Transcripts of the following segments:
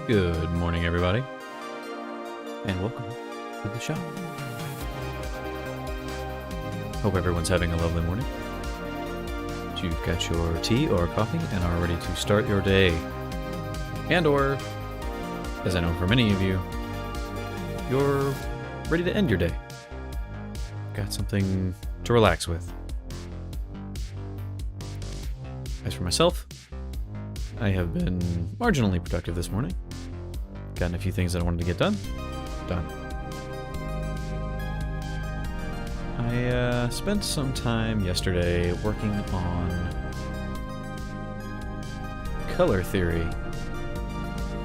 Good morning, everybody, and welcome to the shop. Hope everyone's having a lovely morning. You've got your tea or coffee and are ready to start your day. And or, as I know for many of you, you're ready to end your day. Got something to relax with. As for myself, I have been marginally productive this morning. Gotten a few things that I wanted to get done. I spent some time yesterday working on color theory,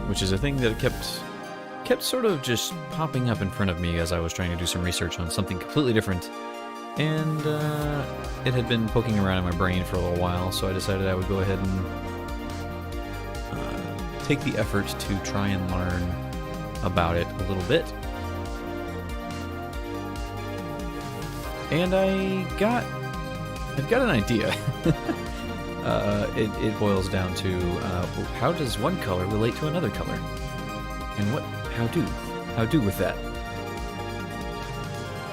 which is a thing that kept sort of just popping up in front of me as I was trying to do some research on something completely different. And it had been poking around in my brain for a little while, so I decided I would go ahead and take the effort to try and learn about it a little bit. And I've got an idea. It boils down to how does one color relate to another color, and how do with that.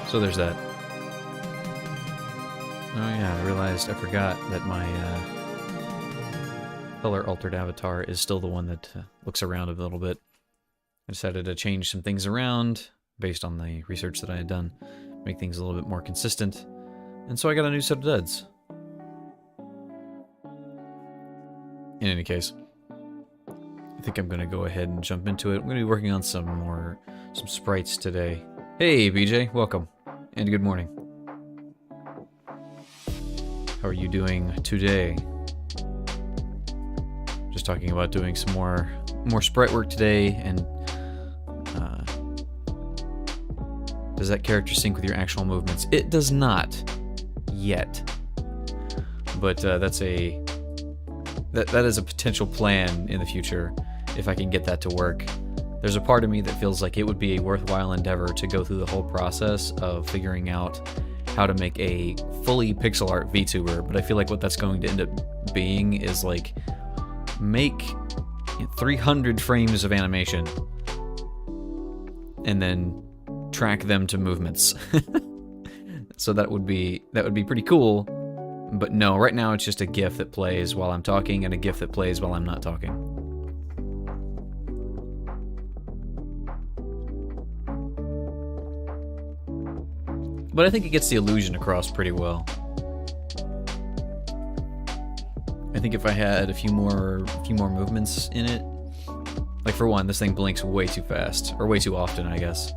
So there's that. Oh yeah, I realized I forgot that my color-altered avatar is still the one that looks around a little bit. I decided to change some things around based on the research that I had done, make things a little bit more consistent, and so I got a new set of duds. In any case, I think I'm going to go ahead and jump into it. I'm going to be working on some sprites today. Hey BJ, welcome, and good morning. How are you doing today? Just talking about doing some more sprite work today, and does that character sync with your actual movements? It does not yet, but that is a potential plan in the future if I can get that to work. There's a part of me that feels like it would be a worthwhile endeavor to go through the whole process of figuring out how to make a fully pixel art VTuber, but I feel like what that's going to end up being is like make 300 frames of animation and then track them to movements. So that would be pretty cool. But no, right now it's just a GIF that plays while I'm talking and a GIF that plays while I'm not talking. But I think it gets the illusion across pretty well. I think if I had a few more movements in it, like for one, this thing blinks way too fast, or way too often, I guess.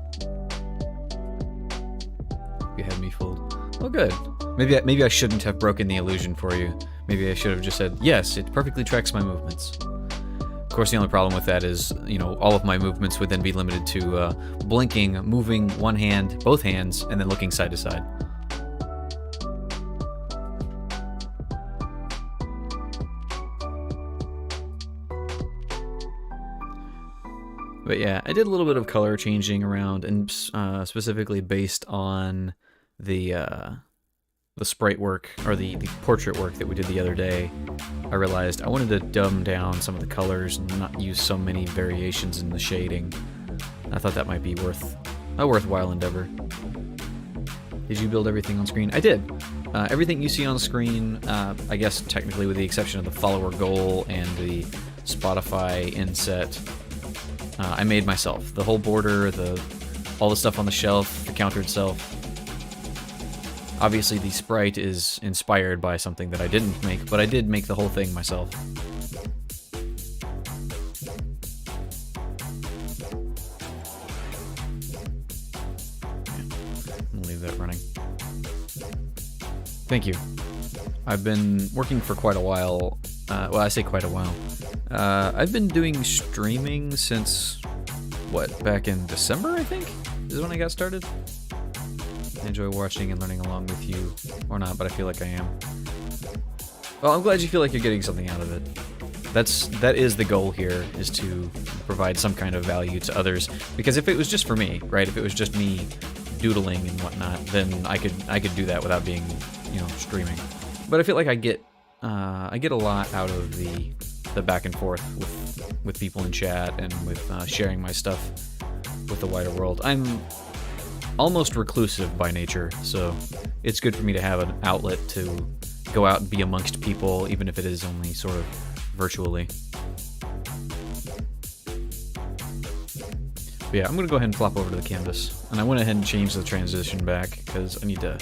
You had me fooled. Oh, good. Maybe I shouldn't have broken the illusion for you. Maybe I should have just said, yes, it perfectly tracks my movements. Of course, the only problem with that is, all of my movements would then be limited to blinking, moving one hand, both hands, and then looking side to side. But yeah, I did a little bit of color changing around, and specifically based on the sprite work, or the portrait work that we did the other day. I realized I wanted to dumb down some of the colors and not use so many variations in the shading. I thought that might be a worthwhile endeavor. Did you build everything on screen? I did. Everything you see on screen, I guess technically with the exception of the follower goal and the Spotify inset, I made myself. The whole border, all the stuff on the shelf, the counter itself. Obviously the sprite is inspired by something that I didn't make, but I did make the whole thing myself. I'm gonna leave that running. Thank you. I've been working for quite a while. Well, I say quite a while. I've been doing streaming since, back in December, I think, is when I got started. I enjoy watching and learning along with you, or not, but I feel like I am. Well, I'm glad you feel like you're getting something out of it. That is the goal here, is to provide some kind of value to others. Because if it was just for me, right? If it was just me doodling and whatnot, then I could do that without being, streaming. But I feel like I get a lot out of the back and forth with with people in chat and with sharing my stuff with the wider world. I'm almost reclusive by nature, so it's good for me to have an outlet to go out and be amongst people, even if it is only sort of virtually. But yeah, I'm gonna go ahead and flop over to the canvas, and I went ahead and changed the transition back because I need to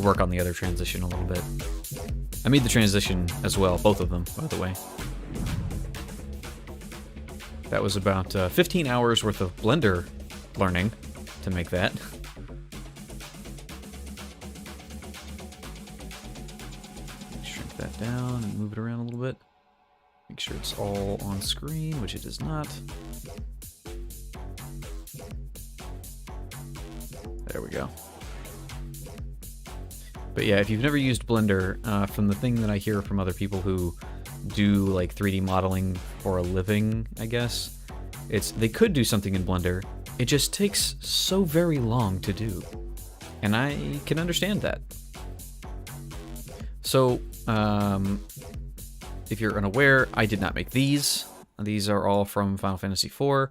work on the other transition a little bit. I made the transition as well, both of them, by the way. That was about 15 hours worth of Blender learning to make that. Shrink that down and move it around a little bit. Make sure it's all on screen, which it is not. There we go. But yeah, if you've never used Blender, from the thing that I hear from other people who do like 3D modeling for a living, I guess, they could do something in Blender. It just takes so very long to do. And I can understand that. So, if you're unaware, I did not make these. These are all from Final Fantasy IV.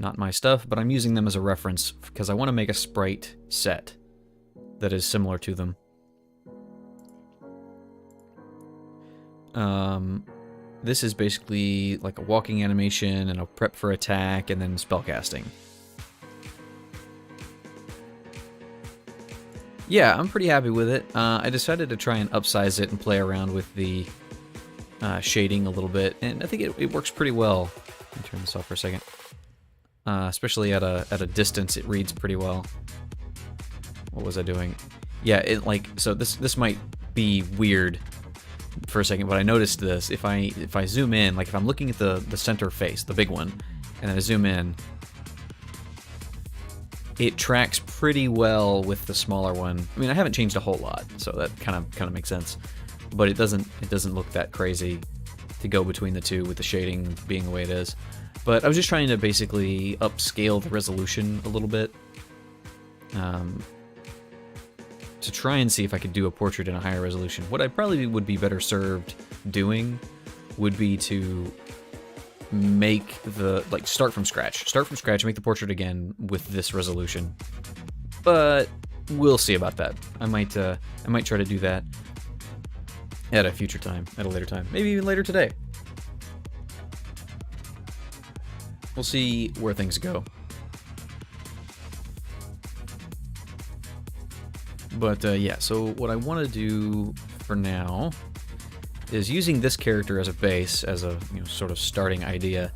Not my stuff, but I'm using them as a reference because I want to make a sprite set that is similar to them. This is basically like a walking animation and a prep for attack and then spellcasting. Yeah, I'm pretty happy with it. I decided to try and upsize it and play around with the shading a little bit, and I think it works pretty well. Let me turn this off for a second. Especially at a distance, it reads pretty well. What was I doing? Yeah, so this might be weird for a second, but I noticed this. If I zoom in, like if I'm looking at the center face, the big one, and then I zoom in, it tracks pretty well with the smaller one. I mean, I haven't changed a whole lot, so that kind of makes sense. But it doesn't look that crazy to go between the two with the shading being the way it is. But I was just trying to basically upscale the resolution a little bit to try and see if I could do a portrait in a higher resolution. What I probably would be better served doing would be to make start from scratch, make the portrait again with this resolution. But we'll see about that. I might try to do that at a future time, at a later time, maybe even later today. We'll see where things go. But yeah, so what I want to do for now is using this character as a base, as a sort of starting idea.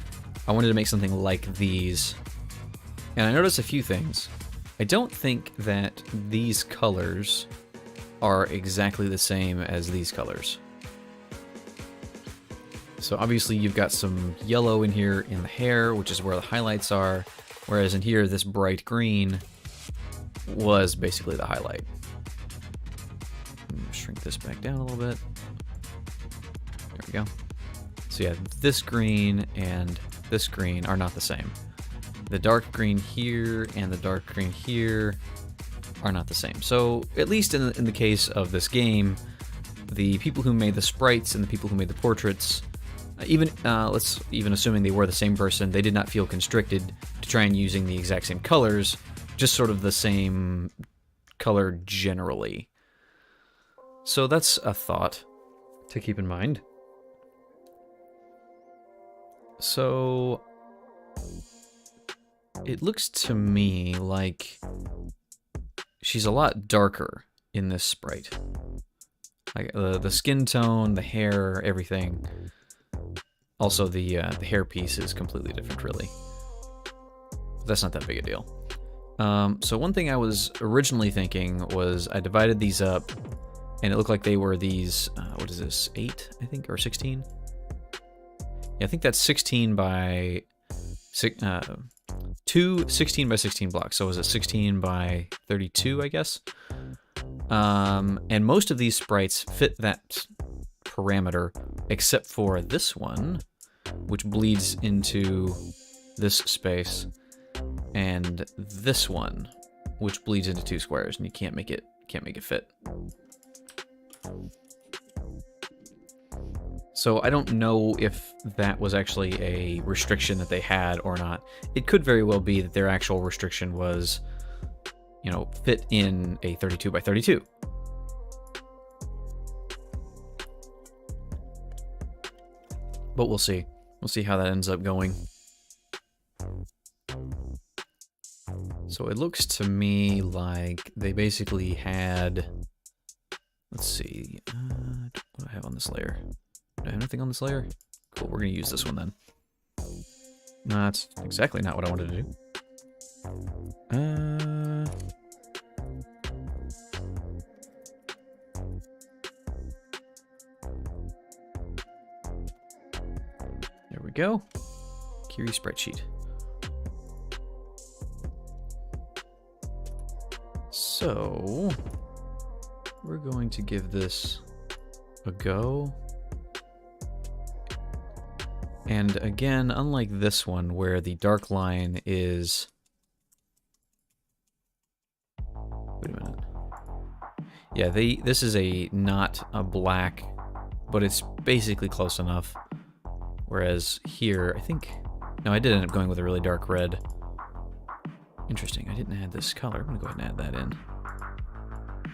I wanted to make something like these, and I noticed a few things. I don't think that these colors are exactly the same as these colors. So obviously you've got some yellow in here in the hair, which is where the highlights are, whereas in here this bright green was basically the highlight. Shrink this back down a little bit. There we go. So yeah, this green and this green are not the same. The dark green here and the dark green here are not the same. So at least in the case of this game, the people who made the sprites and the people who made the portraits, let's even assuming they were the same person, they did not feel constricted to try and using the exact same colors, just sort of the same color generally. So that's a thought to keep in mind. So it looks to me like she's a lot darker in this sprite. Like the skin tone, the hair, everything. Also, the hair piece is completely different, really. But that's not that big a deal. So one thing I was originally thinking was I divided these up, and it looked like they were these, what is this, 8, I think, or 16? Yeah, I think that's 16 by, two 16 by 16 blocks, so was it 16 by 32, I guess? And most of these sprites fit that parameter, except for this one, which bleeds into this space, and this one, which bleeds into 2 squares, and you can't make it fit. So I don't know if that was actually a restriction that they had or not. It could very well be that their actual restriction was, you know, fit in a 32 by 32. But we'll see. We'll see how that ends up going. So it looks to me like they basically had... Let's see. What do I have on this layer? Do I have anything on this layer? Cool, we're going to use this one then. No, that's exactly not what I wanted to do. There we go. Kiri sprite sheet. So, we're going to give this a go. And again, unlike this one where the dark line is... Wait a minute. Yeah, this is not a black, but it's basically close enough. Whereas here, I think... No, I did end up going with a really dark red. Interesting, I didn't add this color. I'm going to go ahead and add that in.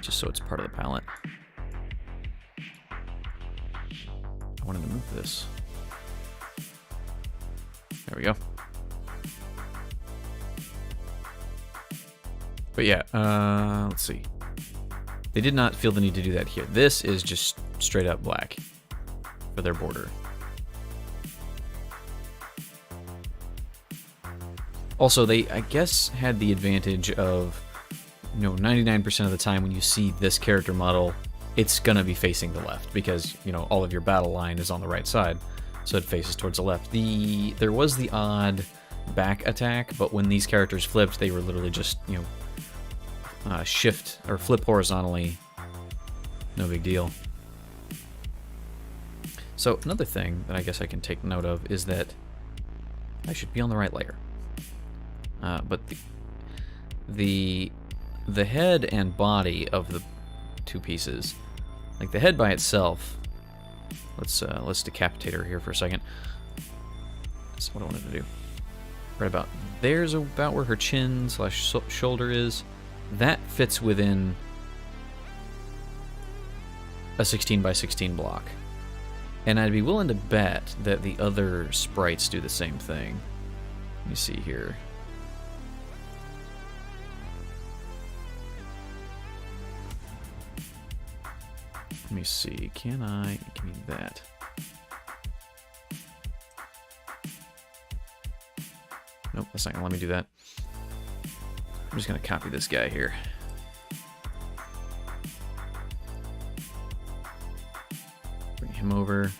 Just so it's part of the palette. I wanted to move this. There we go. But yeah, let's see. They did not feel the need to do that here. This is just straight up black for their border. Also, they, I guess, had the advantage of, you know, 99% of the time when you see this character model, it's gonna be facing the left because, you know, all of your battle line is on the right side, so it faces towards the left. There was the odd back attack, but when these characters flipped, they were literally just, you know, shift or flip horizontally. No big deal. So another thing that I guess I can take note of is that I should be on the right layer. But the head and body of the two pieces, like the head by itself, let's decapitate her here for a second. That's what I wanted to do. Right about there's about where her chin / shoulder is. That fits within a 16 by 16 block, and I'd be willing to bet that the other sprites do the same thing. Let me see here. Let me see, can I, give me that. Nope, that's not gonna let me do that. I'm just gonna copy this guy here. Bring him over.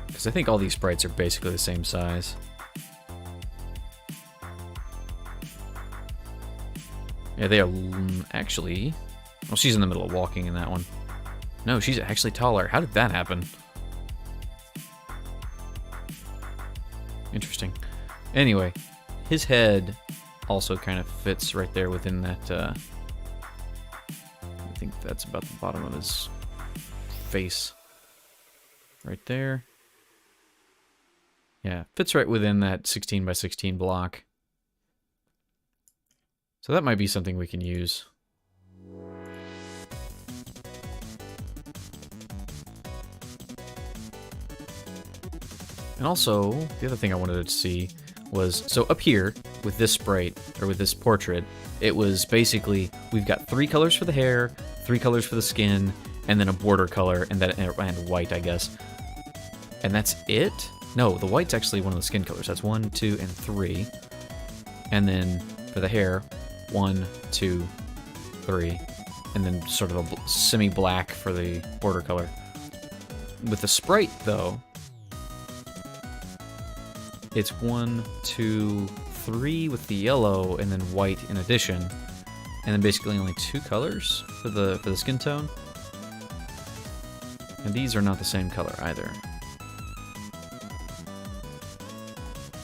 Because I think all these sprites are basically the same size. Yeah, they are actually... Well, she's in the middle of walking in that one. No, she's actually taller. How did that happen? Interesting. Anyway, his head also kind of fits right there within that... I think that's about the bottom of his face. Right there. Yeah, fits right within that 16 by 16 block. So that might be something we can use. And also, the other thing I wanted to see was, so up here, with this sprite, or with this portrait, it was basically, we've got 3 colors for the hair, 3 colors for the skin, and then a border color, and white, I guess. And that's it? No, the white's actually one of the skin colors. That's 1, 2, and 3. And then for the hair, 1, 2, 3, and then sort of a semi-black for the border color. With the sprite, though, it's 1, 2, 3 with the yellow, and then white in addition, and then basically only 2 colors for the skin tone. And these are not the same color either.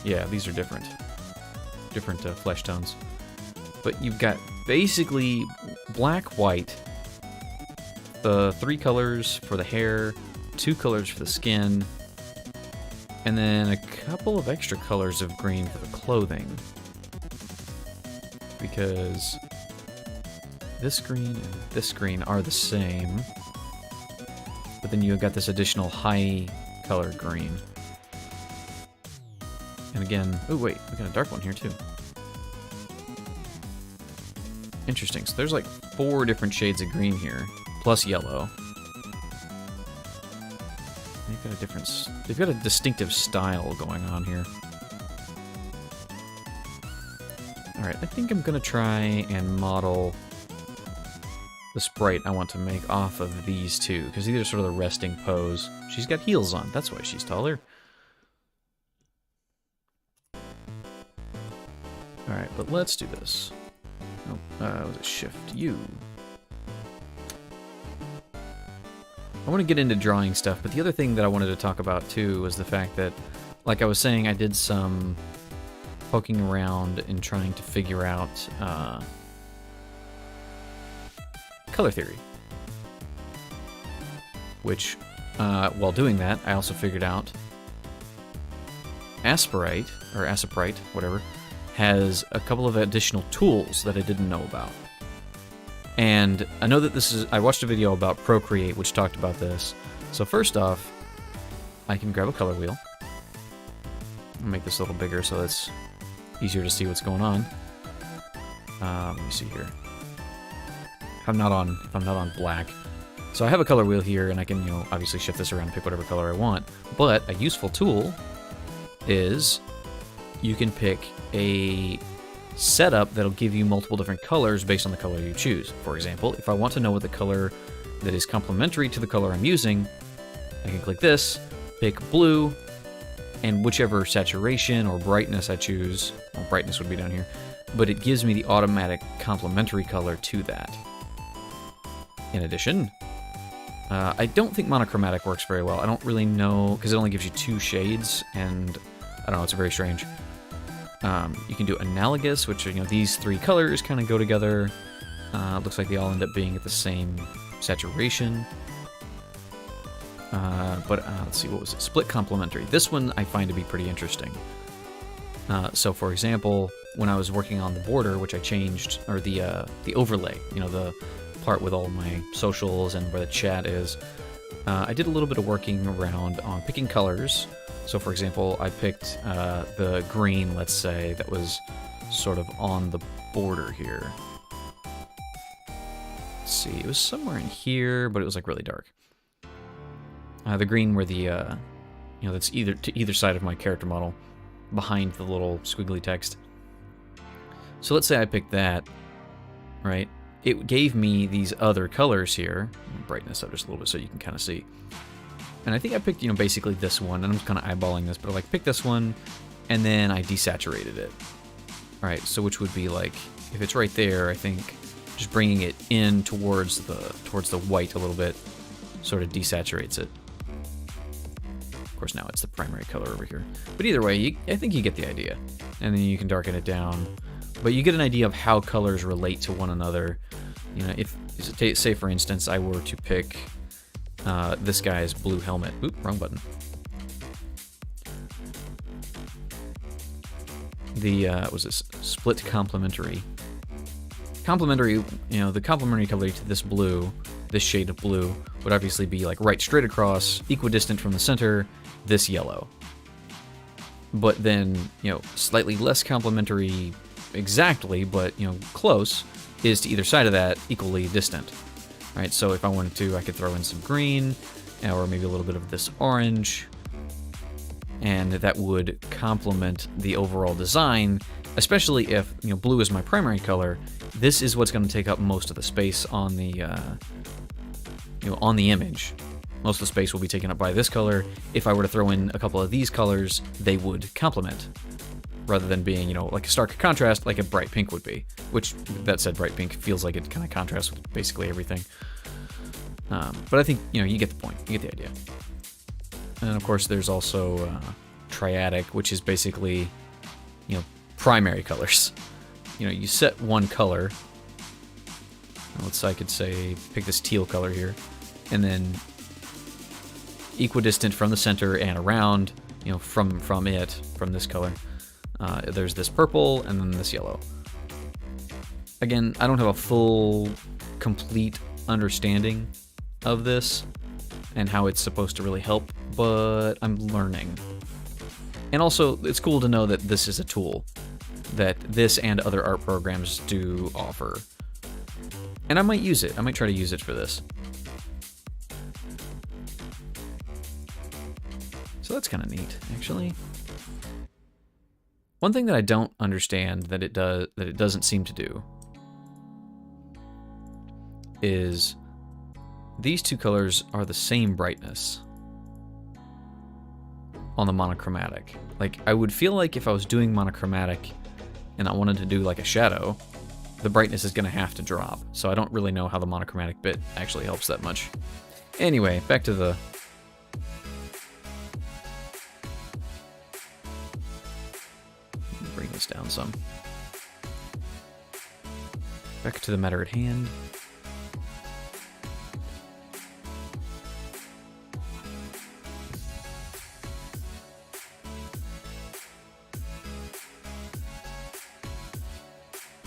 Yeah, these are different flesh tones. but you've got basically black, white, the 3 colors for the hair, 2 colors for the skin, and then a couple of extra colors of green for the clothing. Because this green and this green are the same, but then you've got this additional high color green. And again, oh wait, we got a dark one here too. Interesting, so there's like 4 different shades of green here, plus yellow. They've got a distinctive style going on here. Alright, I think I'm gonna try and model the sprite I want to make off of these two, because these are sort of the resting pose. She's got heels on, that's why she's taller. Alright, but let's do this. Oh, was it Shift U? I want to get into drawing stuff, but the other thing that I wanted to talk about too was the fact that, like I was saying, I did some poking around and trying to figure out color theory. Which, while doing that, I also figured out Sprite, or Sprite, whatever, has a couple of additional tools that I didn't know about. And I know that this is... I watched a video about Procreate, which talked about this. So first off, I can grab a color wheel. I'll make this a little bigger so it's easier to see what's going on. Let me see here. If I'm not on black. So I have a color wheel here, and I can, you know, obviously shift this around and pick whatever color I want. But a useful tool is you can pick a setup that'll give you multiple different colors based on the color you choose. For example, if I want to know what the color that is complementary to the color I'm using, I can click this, pick blue, and whichever saturation or brightness I choose, well, brightness would be down here, but it gives me the automatic complementary color to that. In addition, I don't think monochromatic works very well. I don't really know, because it only gives you 2 shades, and I don't know, it's very strange. You can do analogous, which are, you know, these 3 colors kind of go together. Looks like they all end up being at the same saturation. But let's see, what was it? Split complementary. This one I find to be pretty interesting. So for example, when I was working on the border, which I changed, or the overlay, you know, the part with all my socials and where the chat is, I did a little bit of working around on picking colors. So for example, I picked the green, let's say, that was sort of on the border here. Let's see, it was somewhere in here, but it was like really dark. The green where the, you know, that's to either side of my character model, behind the little squiggly text. So let's say I picked that, right? It gave me these other colors here. Brightness up just a little bit so you can kind of see. And I think I picked, you know, basically this one, and I'm just kind of eyeballing this, but I like picked this one, and then I desaturated it. All right, so which would be like, if it's right there, I think just bringing it in towards the white a little bit sort of desaturates it. Of course, now it's the primary color over here. But either way, I think you get the idea. And then you can darken it down. But you get an idea of how colors relate to one another. You know, if, say for instance, I were to pick this guy's blue helmet. Oop, wrong button. The, was this split complementary? Complementary, you know, the complementary color to this blue, this shade of blue, would obviously be like right straight across, equidistant from the center, this yellow. But then, you know, slightly less complementary exactly, but, you know, close, is to either side of that equally distant. Right, so if I wanted to, I could throw in some green, or maybe a little bit of this orange, and that would complement the overall design, especially if, you know, blue is my primary color. This is what's going to take up most of the space on the, you know, on the image. Most of the space will be taken up by this color. If I were to throw in a couple of these colors, they would complement, rather than being, you know, like a stark contrast like a bright pink would be. Which, that said, bright pink feels like it kind of contrasts with basically everything. But I think, you know, you get the point. You get the idea. And of course, there's also Triadic, which is basically, you know, primary colors. you know, you set one color. I could say, pick this teal color here, and then equidistant from the center and around, you know, from this color. There's this purple and then this yellow. Again, I don't have a full, complete understanding of this and how it's supposed to really help, but I'm learning. And also, it's cool to know that this is a tool that this and other art programs do offer. And I might use it. I might try to use it for this. So that's kind of neat, actually. One thing that I don't understand that it doesn't seem to do is these two colors are the same brightness on the monochromatic. Like, I would feel like if I was doing monochromatic and I wanted to do like a shadow, the brightness is going to have to drop. So I don't really know how the monochromatic bit actually helps that much. Anyway, back to the... Bring this down some. Back to the matter at hand.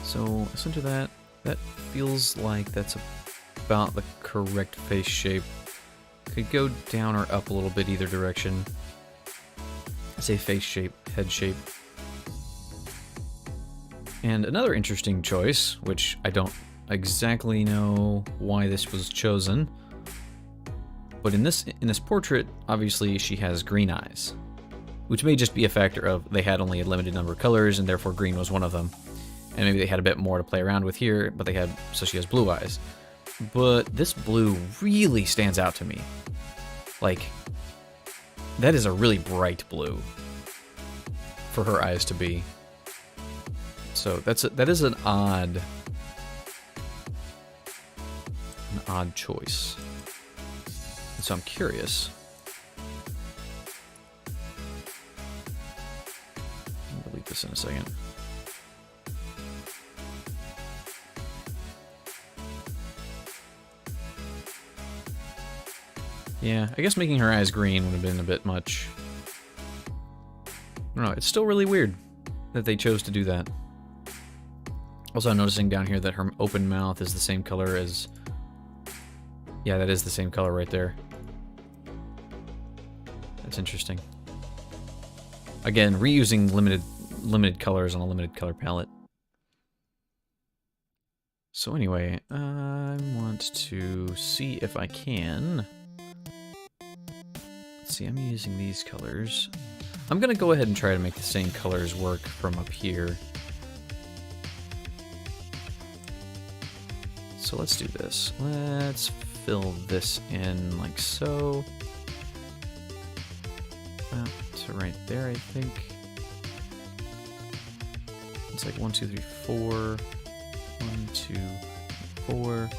So, center that. That feels like that's about the correct face shape. Could go down or up a little bit either direction. I say face shape, head shape. And another interesting choice, which I don't exactly know why this was chosen, but in this portrait, obviously she has green eyes, which may just be a factor of they had only a limited number of colors and therefore green was one of them. And maybe they had a bit more to play around with here, but so she has blue eyes. But this blue really stands out to me. Like, that is a really bright blue for her eyes to be. So that is an odd choice. And so I'm curious. I'll delete this in a second. Yeah, I guess making her eyes green would have been a bit much. I don't know, it's still really weird that they chose to do that. Also, I'm noticing down here that her open mouth is the same color as... Yeah, that is the same color right there. That's interesting. Again, reusing limited colors on a limited color palette. So anyway, I want to see if I can... Let's see, I'm using these colors. I'm gonna go ahead and try to make the same colors work from up here. So let's do this. Let's fill this in like so. About to right there, I think. It's like 1, 2, 3, 4. 1, 2, 4.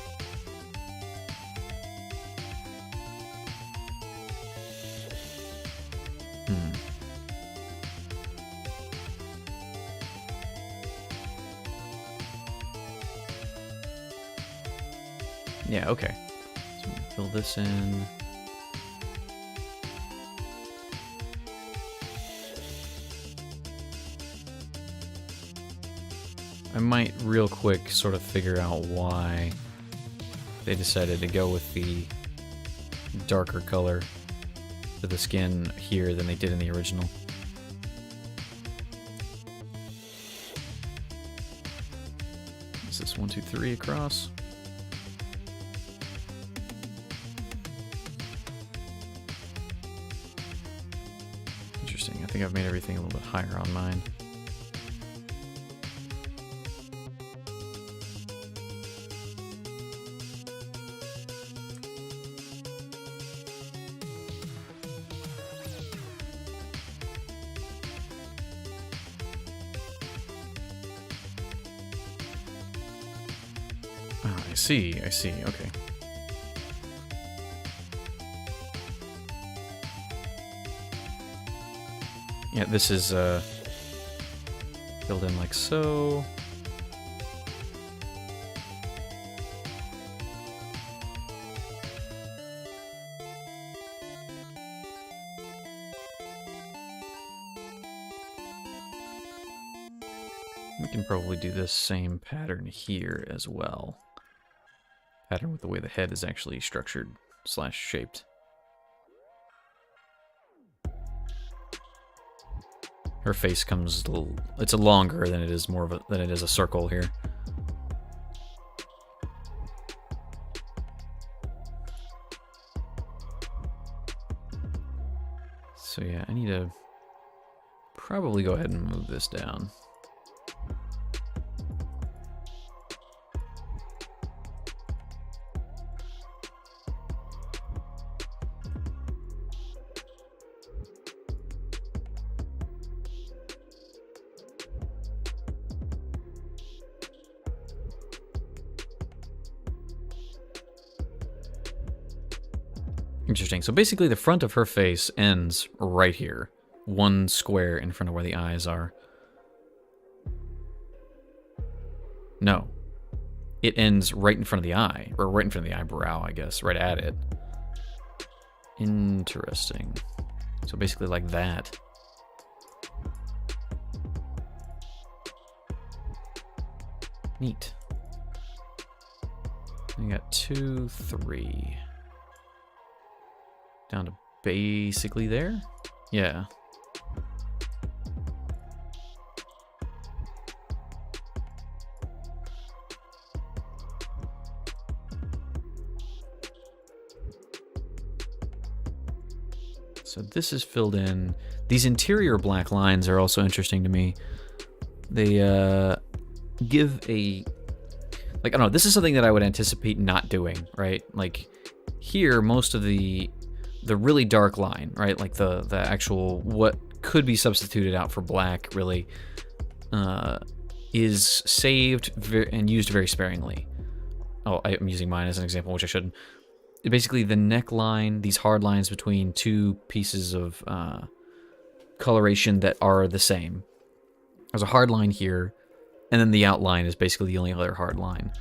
Yeah, okay. So fill this in. I might real quick sort of figure out why they decided to go with the darker color for the skin here than they did in the original. Is this 1, 2, 3 across? Interesting. I think I've made everything a little bit higher on mine. I see, okay. Yeah, this is filled in like so. We can probably do this same pattern here as well. Pattern with the way the head is actually structured / shaped. Her face comes a little, it's a longer than it is than it is a circle here. So yeah, I need to probably go ahead and move this down. Interesting. So basically the front of her face ends right here. One square in front of where the eyes are. No. It ends right in front of the eye. Or right in front of the eyebrow, I guess. Right at it. Interesting. So basically like that. Neat. We got 2, 3. Down to basically there? Yeah. So this is filled in. These interior black lines are also interesting to me. They give a... Like, I don't know, this is something that I would anticipate not doing, right? Like, here, most of the really dark line, right? Like the actual, what could be substituted out for black, really, is saved and used very sparingly. Oh, I'm using mine as an example, which I shouldn't. Basically, the neckline, these hard lines between two pieces of coloration that are the same. There's a hard line here, and then the outline is basically the only other hard line.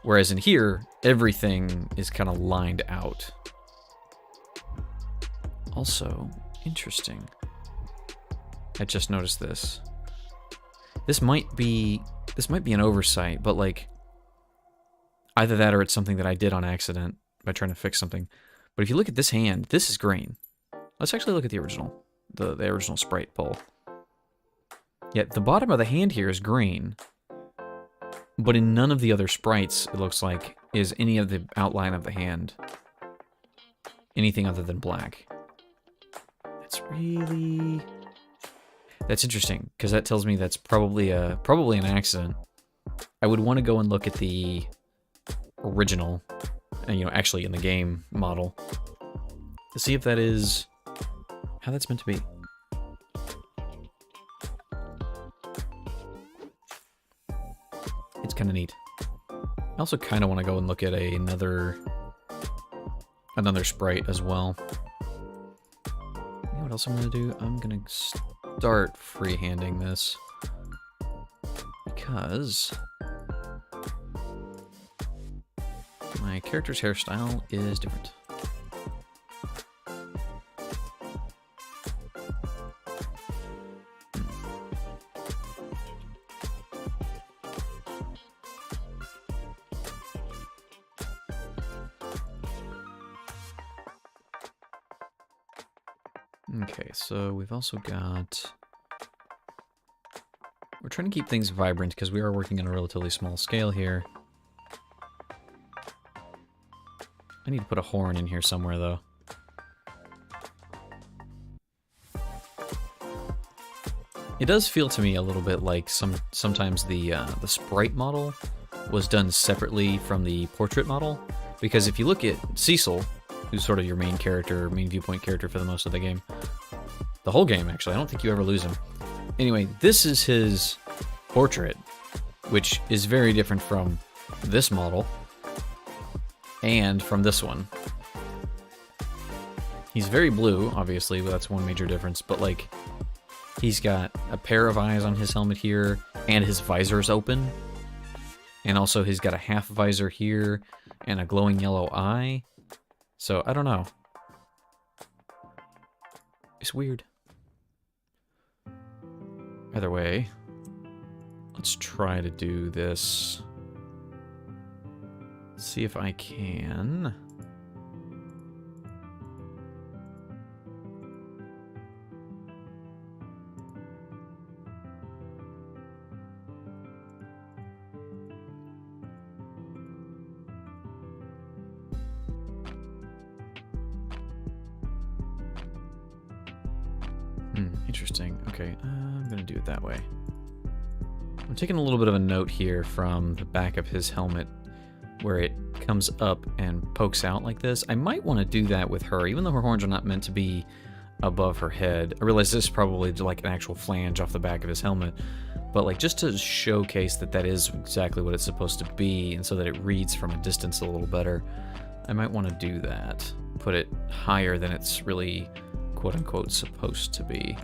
Whereas in here, everything is kind of lined out. Also, interesting. I just noticed this. This might be an oversight, but like either that or it's something that I did on accident by trying to fix something. But if you look at this hand, this is green. Let's actually look at the original, the original sprite pull. Yet the bottom of the hand here is green, but in none of the other sprites, it looks like, is any of the outline of the hand anything other than black. That's interesting, because that tells me that's probably an accident. I would want to go and look at the original, and actually in the game model, to see if that is how that's meant to be. It's kind of neat. I also kind of want to go and look at another sprite as well. What else I'm going to do? I'm going to start freehanding this because my character's hairstyle is different. Okay, so we've also got... We're trying to keep things vibrant because we are working on a relatively small scale here. I need to put a horn in here somewhere, though. It does feel to me a little bit like sometimes the sprite model was done separately from the portrait model, because if you look at Cecil, who's sort of your main character, main viewpoint character for the most of the game. The whole game, actually. I don't think you ever lose him. Anyway, this is his portrait, which is very different from this model and from this one. He's very blue, obviously, but that's one major difference, but like, he's got a pair of eyes on his helmet here, and his visor's open, and also he's got a half visor here, and a glowing yellow eye. So, I don't know. It's weird. Either way, Let's try to do this. See if I can. Interesting. Okay, I'm gonna do it that way. I'm taking a little bit of a note here from the back of his helmet where it comes up and pokes out like this. I might want to do that with her, even though her horns are not meant to be above her head. I realize this is probably like an actual flange off the back of his helmet, but like just to showcase that that is exactly what it's supposed to be, and so that it reads from a distance a little better, I might want to do that. Put it higher than it's really quote-unquote supposed to be.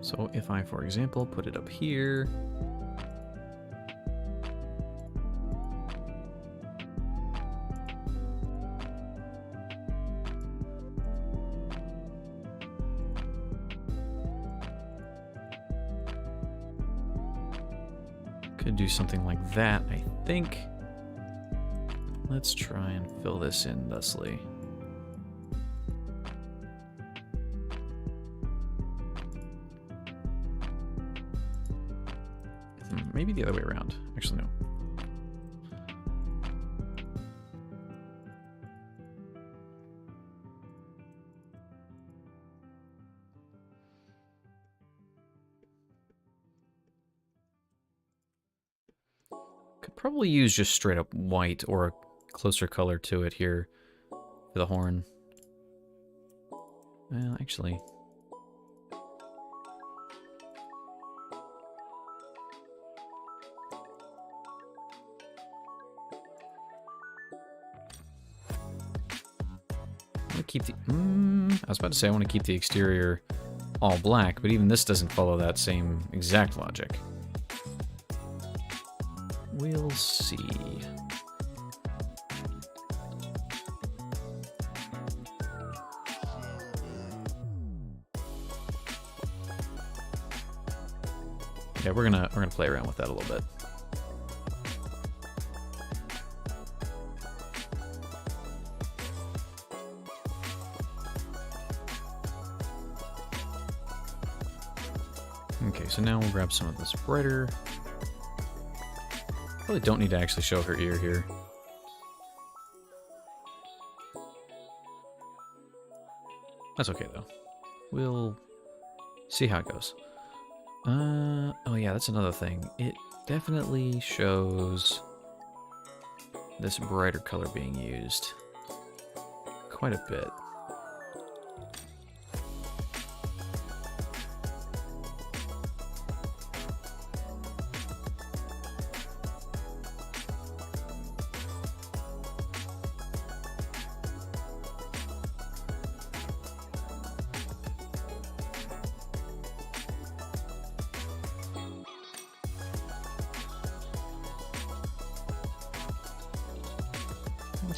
So if I, for example, put it up here, could do something like that, I think. Let's try and fill this in thusly. Maybe the other way around. Actually, no. Could probably use just straight up white or a closer color to it here for the horn. Well, actually... keep the I was about to say I want to keep the exterior all black, but even this doesn't follow that same exact logic. We'll see. Yeah, we're gonna play around with that a little bit. Okay, so now we'll grab some of this brighter. Probably don't need to actually show her ear here. That's okay though. We'll see how it goes. Oh yeah, that's another thing. It definitely shows this brighter color being used quite a bit.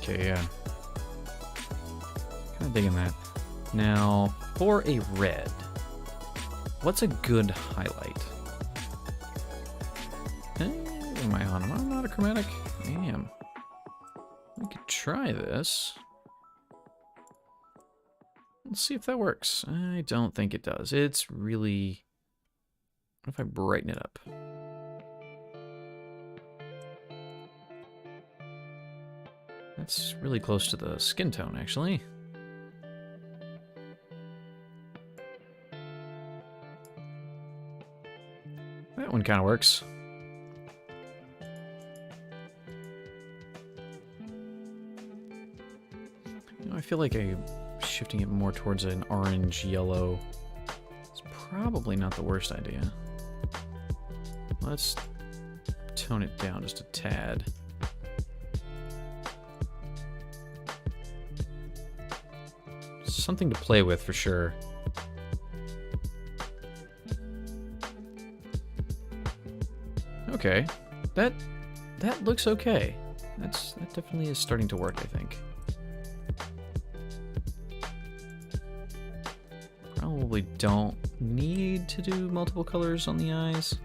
Okay, yeah. Kind of digging that. Now, for a red, what's a good highlight? What am I on? Am I not a chromatic? I am. We could try this. Let's see if that works. I don't think it does. It's really... What if I brighten it up? That's really close to the skin tone, actually. That one kind of works. You know, I feel like I'm shifting it more towards an orange-yellow. It's probably not the worst idea. Let's tone it down just a tad. Something to play with for sure. Okay, that looks okay. That definitely is starting to work, I think. probably don't need to do multiple colors on the eyes.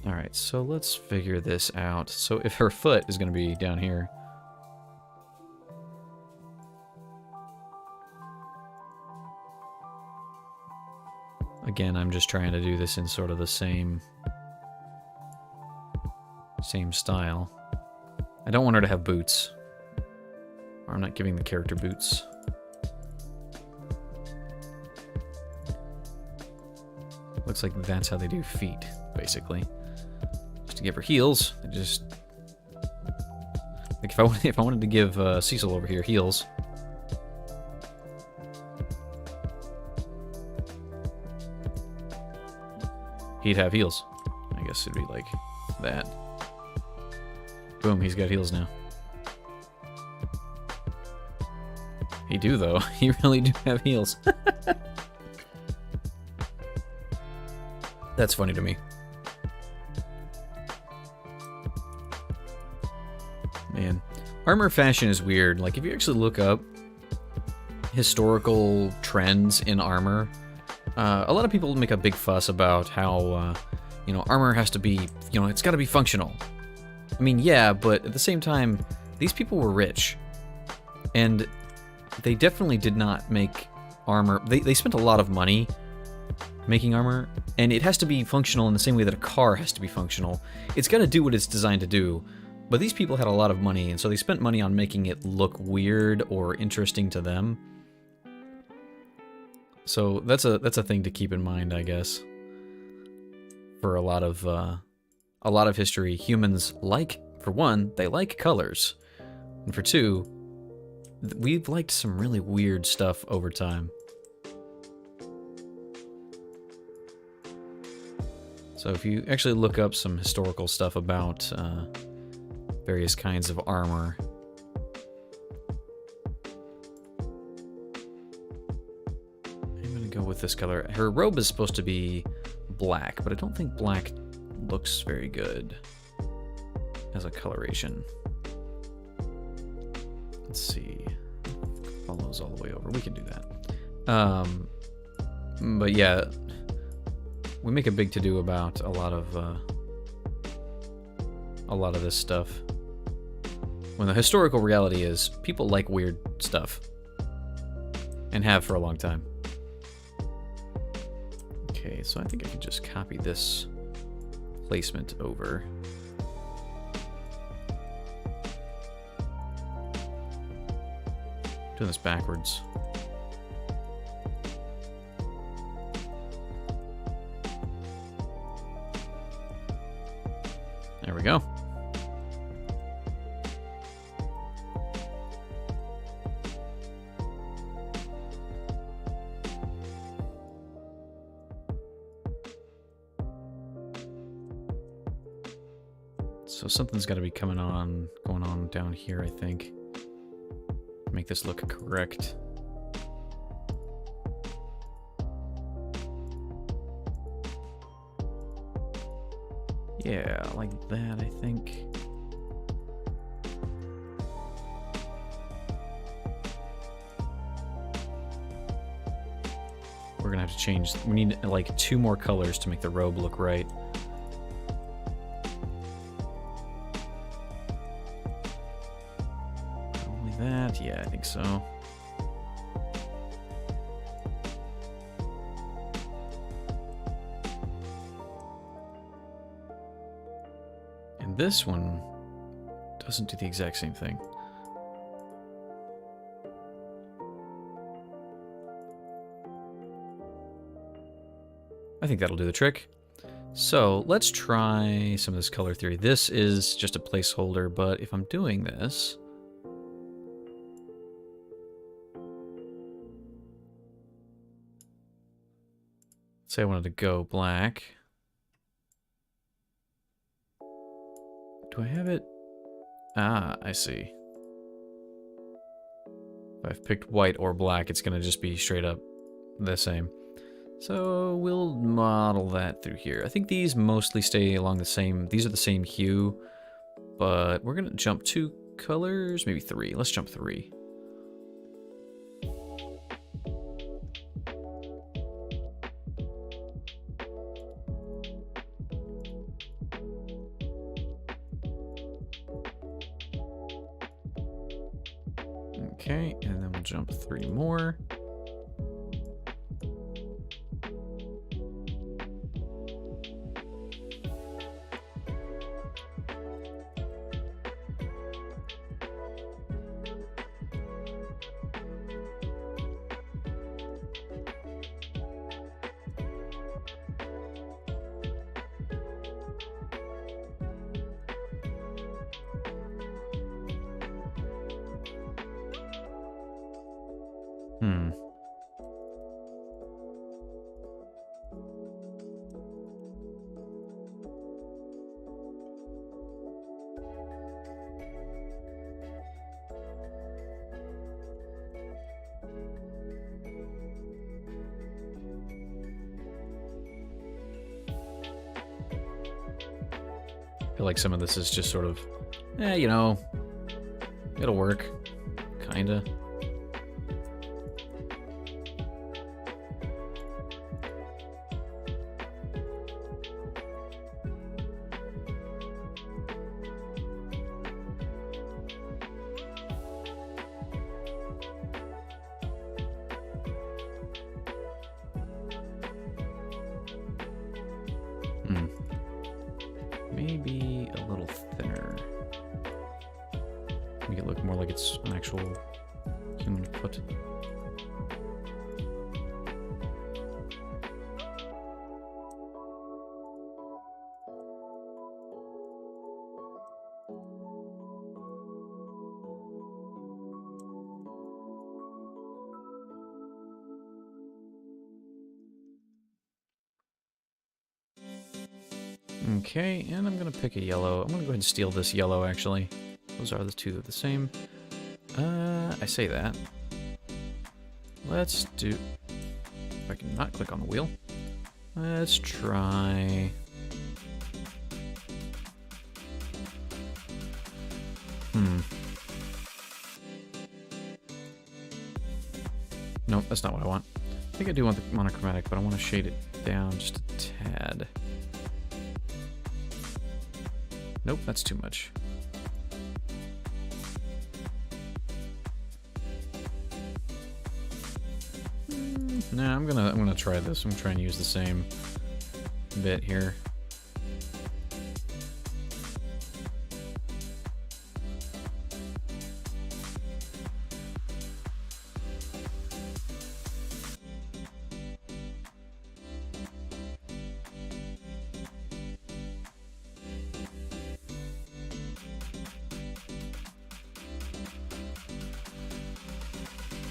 Alright, so let's figure this out. So if her foot is going to be down here, again, I'm just trying to do this in sort of the same style. I don't want her to have boots. Or I'm not giving the character boots. Looks like that's how they do feet, basically. Just to give her heels, I just... Like if I wanted to give Cecil over here heels, he'd have heels. I guess it'd be like that. Boom, he's got heels now. He do, though. He really do have heels. That's funny to me. Man. Armor fashion is weird. Like, if you actually look up historical trends in armor, a lot of people make a big fuss about how, you know, armor has to be, you know, it's got to be functional. I mean, yeah, but at the same time, these people were rich. And they definitely did not make armor. They spent a lot of money making armor, and it has to be functional in the same way that a car has to be functional. It's got to do what it's designed to do. But these people had a lot of money, and so they spent money on making it look weird or interesting to them. So that's a thing to keep in mind, I guess. For a lot of history, humans like, for one, they like colors, and for two, we've liked some really weird stuff over time. So if you actually look up some historical stuff about various kinds of armor, I'm gonna go with this color. Her robe is supposed to be black, but I don't think black looks very good as a coloration. Let's see. Follows all the way over. We can do that. But yeah, we make a big to-do about a lot of this stuff, when the historical reality is people like weird stuff and have for a long time. Okay, so I think I can just copy this placement over. Doing this backwards. There we go. So something's got to be going on down here, I think. Make this look correct. Yeah, like that, I think. We're gonna have to change. We need like 2 more colors to make the robe look right. Probably that. Yeah, I think so. This one doesn't do the exact same thing. I think that'll do the trick. So let's try some of this color theory. This is just a placeholder, but if I'm doing this, say I wanted to go black. Do I have it? Ah, I see. If I've picked white or black, it's gonna just be straight up the same. So we'll model that through here. I think these mostly stay along the same, these are the same hue. but we're gonna jump 2 colors, maybe 3. Let's jump 3. Okay, and then we'll jump 3 more. I feel like some of this is just sort of, you know, it'll work, kinda. Maybe a little thinner. Make it look more like it's an actual human foot. Okay, and I'm gonna pick a yellow. I'm gonna go ahead and steal this yellow, actually. Those are the two the same. I say that. Let's do... If I can not click on the wheel. Let's try... Nope, that's not what I want. I think I do want the monochromatic, but I want to shade it down just a tad. Nope, that's too much. Nah, I'm gonna try this. I'm trying to use the same bit here.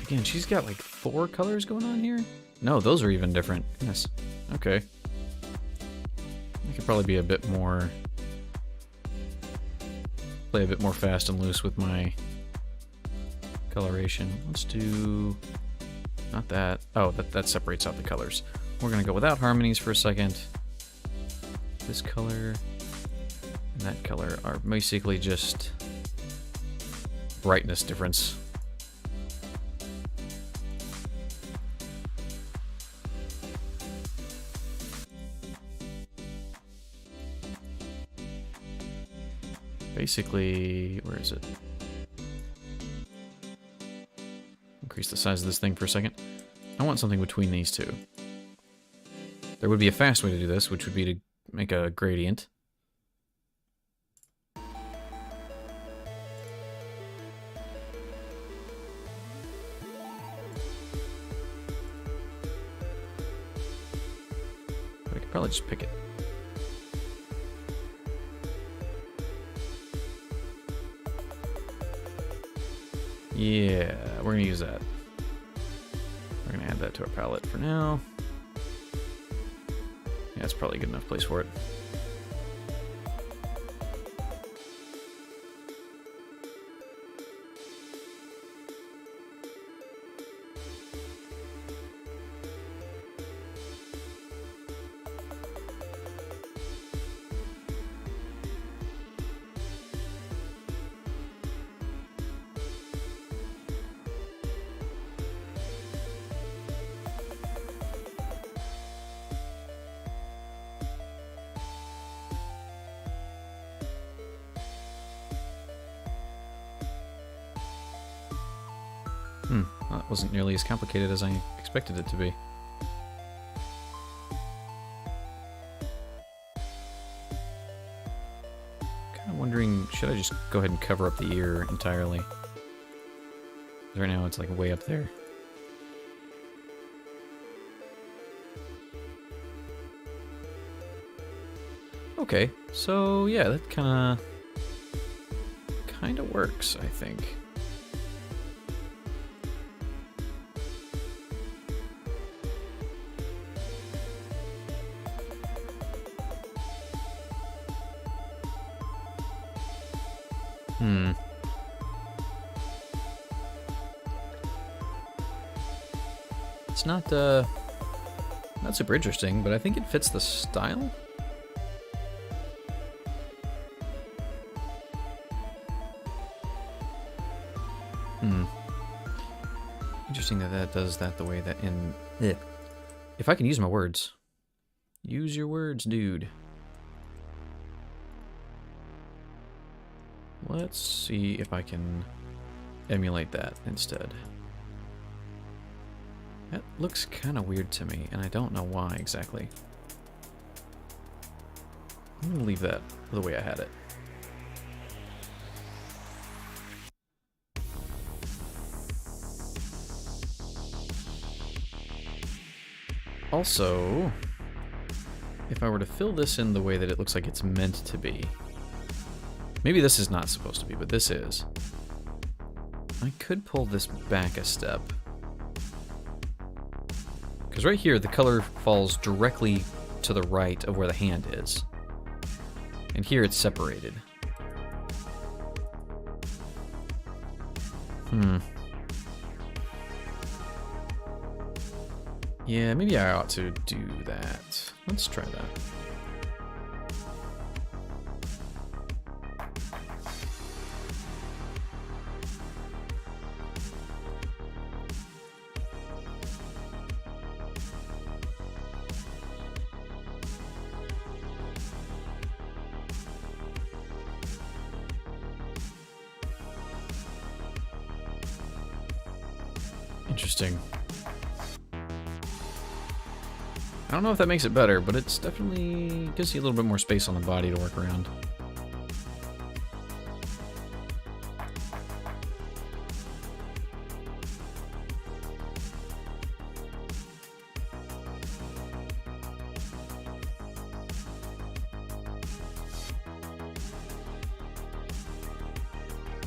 Again, she's got like 4 colors going on here? No, those are even different. Goodness. Okay. I could probably be a bit more... Play a bit more fast and loose with my coloration. Let's do... Not that. Oh, that separates out the colors. We're gonna go without harmonies for a second. This color and that color are basically just brightness difference. Basically, where is it? Increase the size of this thing for a second. I want something between these two. There would be a fast way to do this, which would be to make a gradient. But I could probably just pick it. Yeah, we're gonna use that. We're gonna add that to our palette for now. Yeah, that's probably a good enough place for it. Well, that wasn't nearly as complicated as I expected it to be. Kind of wondering, should I just go ahead and cover up the ear entirely? Right now it's like way up there. Okay, so yeah, that kinda works, I think. It's not super interesting, but I think it fits the style. Interesting that does that the way that in... Ugh. If I can use my words. Use your words, dude. Let's see if I can emulate that instead. That looks kind of weird to me, and I don't know why exactly. I'm going to leave that the way I had it. Also, if I were to fill this in the way that it looks like it's meant to be, maybe this is not supposed to be, but this is. I could pull this back a step. Because right here, the color falls directly to the right of where the hand is. And here it's separated. Yeah, maybe I ought to do that. Let's try that. Interesting. I don't know if that makes it better, but it's definitely gives you a little bit more space on the body to work around.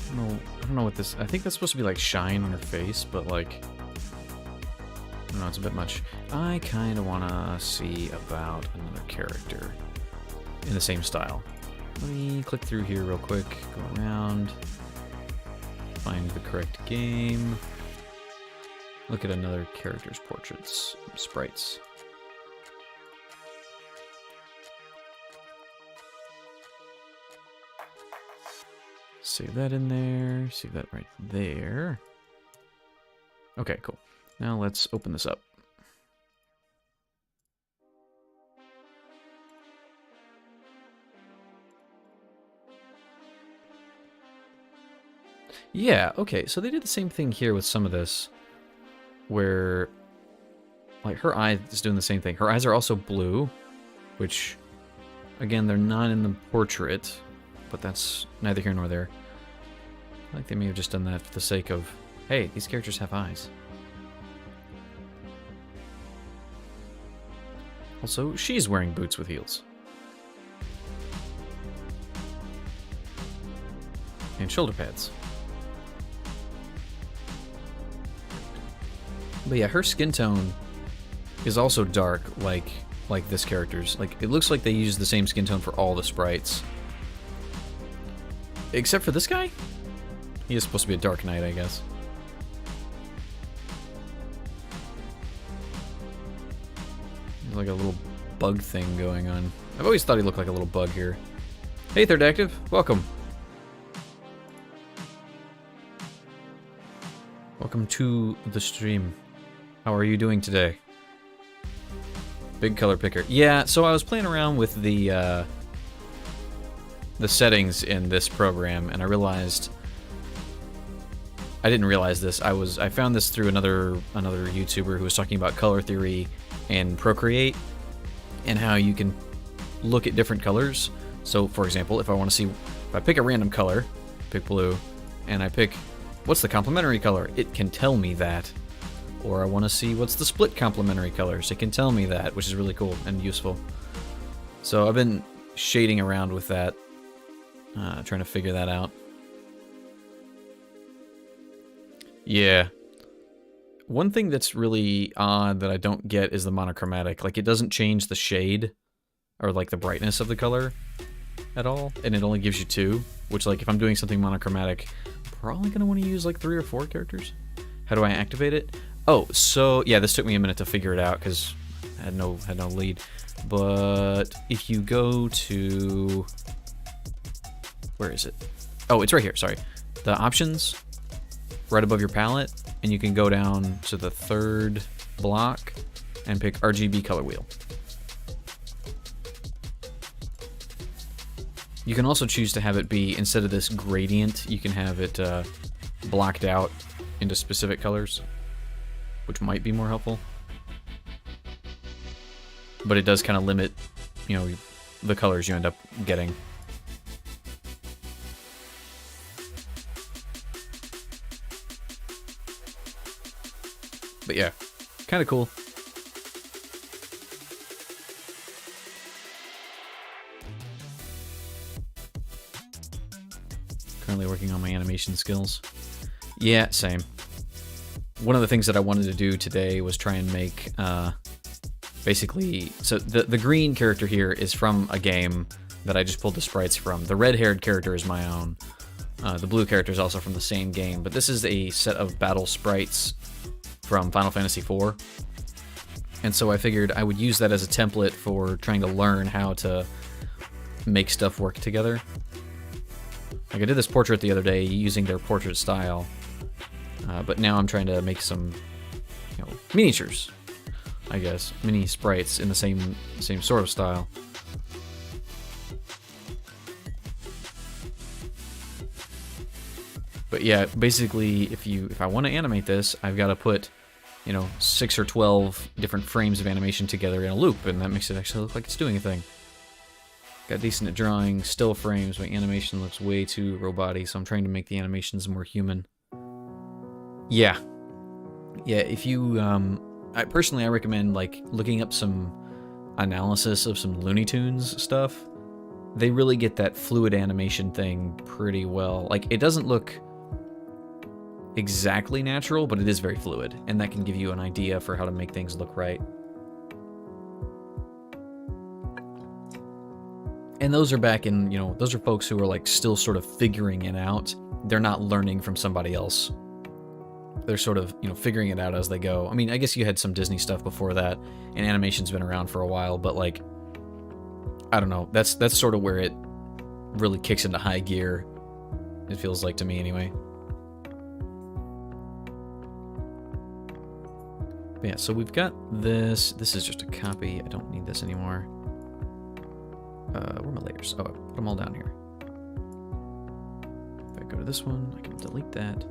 I don't know what this... I think that's supposed to be like shine on her face, but like... I don't know, it's a bit much. I kind of want to see about another character in the same style. Let me click through here real quick, go around, find the correct game, look at another character's portraits, sprites. Save that in there, save that right there. Okay, cool. Now let's open this up. Yeah, okay, so they did the same thing here with some of this, where, like, her eye is doing the same thing. Her eyes are also blue, which, again, they're not in the portrait, but that's neither here nor there. I think they may have just done that for the sake of, hey, these characters have eyes. Also, she's wearing boots with heels. And shoulder pads. But yeah, her skin tone is also dark, like this character's. Like, it looks like they used the same skin tone for all the sprites. Except for this guy? He is supposed to be a Dark Knight, I guess. There's like a little bug thing going on. I've always thought he looked like a little bug here. Hey, Third Active. Welcome. Welcome to the stream. How are you doing today? Big color picker. Yeah, so I was playing around with the settings in this program, and I realized I didn't realize this. I found this through another YouTuber who was talking about color theory and Procreate and how you can look at different colors. So, for example, if I pick a random color, pick blue, and I pick what's the complementary color, it can tell me that. Or I want to see what's the split complementary colors, it can tell me that, which is really cool and useful. So I've been shading around with that, trying to figure that out. Yeah. One thing that's really odd that I don't get is the monochromatic. Like, it doesn't change the shade or like the brightness of the color at all, and it only gives you 2, which, like, if I'm doing something monochromatic, I'm probably gonna want to use like 3 or 4 characters. How do I activate it? Oh, so yeah, this took me a minute to figure it out because I had no lead. But if you go to, where is it? Oh, it's right here. Sorry, the options right above your palette, and you can go down to the 3rd block and pick RGB color wheel. You can also choose to have it be, instead of this gradient, you can have it blocked out into specific colors, which might be more helpful. But it does kind of limit, you know, the colors you end up getting. But yeah, kind of cool. Currently working on my animation skills. Yeah, same. One of the things that I wanted to do today was try and make, basically, so the green character here is from a game that I just pulled the sprites from. The red-haired character is my own. The blue character is also from the same game, but this is a set of battle sprites from Final Fantasy IV. And so I figured I would use that as a template for trying to learn how to make stuff work together. Like, I did this portrait the other day using their portrait style, but now I'm trying to make some, you know, miniatures, I guess, mini sprites in the same sort of style. But yeah, basically, if I want to animate this, I've got to put, you know, 6 or 12 different frames of animation together in a loop, and that makes it actually look like it's doing a thing. Got decent at drawing still frames. My animation looks way too roboty, so I'm trying to make the animations more human. Yeah. Yeah, if you, I recommend, like, looking up some analysis of some Looney Tunes stuff. They really get that fluid animation thing pretty well. Like, it doesn't look exactly natural, but it is very fluid, and that can give you an idea for how to make things look right. And those are back in, you know, those are folks who are, like, still sort of figuring it out. They're not learning from somebody else. They're sort of, you know, figuring it out as they go. I mean, I guess you had some Disney stuff before that, and animation's been around for a while, but, like, I don't know. That's sort of where it really kicks into high gear, it feels like to me anyway. But yeah, so we've got this. This is just a copy. I don't need this anymore. Where are my layers? Oh, I put them all down here. If I go to this one, I can delete that.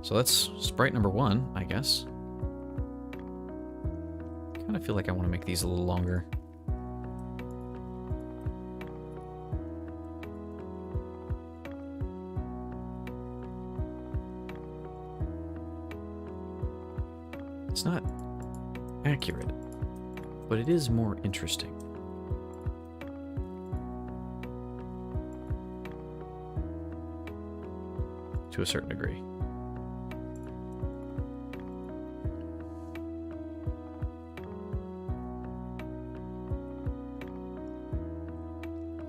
So that's sprite number 1, I guess. I kind of feel like I want to make these a little longer. It's not accurate, but it is more interesting. To a certain degree.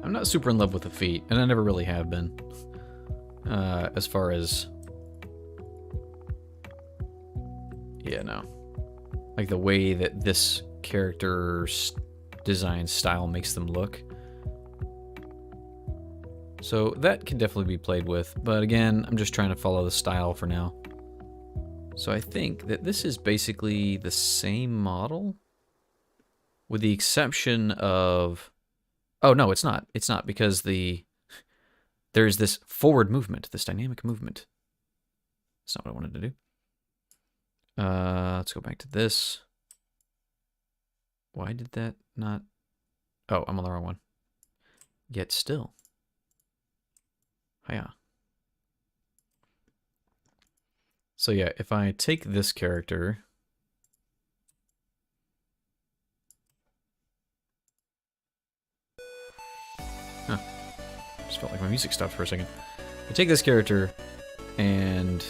I'm not super in love with the feet, and I never really have been. As far as... Yeah, no. Like the way that this character's design style makes them look. So that can definitely be played with, but again, I'm just trying to follow the style for now. So I think that this is basically the same model, with the exception of... Oh, no, it's not. It's not, because there's this forward movement, this dynamic movement. That's not what I wanted to do. Let's go back to this. Why did that not... Oh, I'm on the wrong one. Yet still. Hiya. So yeah, if I take this character... Huh. Just felt like my music stopped for a second. I take this character and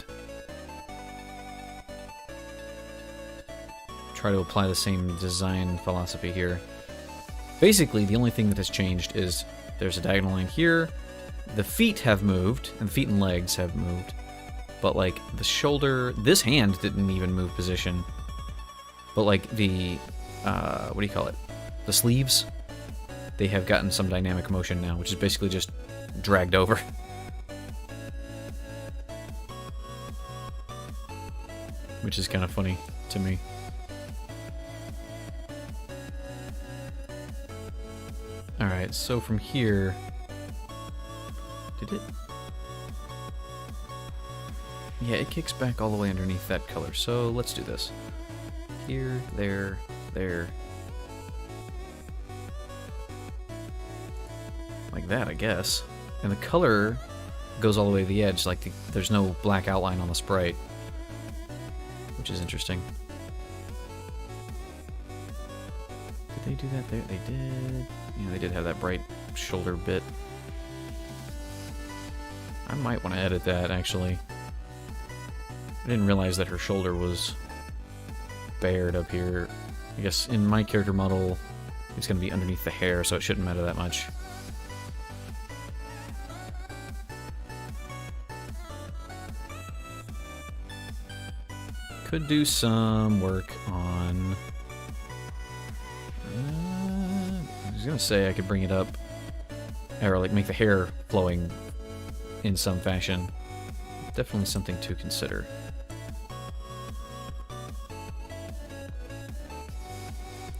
try to apply the same design philosophy here. Basically, the only thing that has changed is there's a diagonal line here, the feet have moved, and feet and legs have moved, but like the shoulder, this hand didn't even move position, but like the, what do you call it? The sleeves, they have gotten some dynamic motion now, which is basically just dragged over. Which is kind of funny to me. Alright, so from here... Did it? Yeah, it kicks back all the way underneath that color, so let's do this. Here, there, there. Like that, I guess. And the color goes all the way to the edge, like there's no black outline on the sprite. Which is interesting. Did they do that there? They did. Yeah, they did have that bright shoulder bit. I might want to edit that, actually. I didn't realize that her shoulder was bared up here. I guess in my character model, it's going to be underneath the hair, so it shouldn't matter that much. Could do some work on... I was gonna say I could bring it up, or like make the hair flowing in some fashion. Definitely something to consider.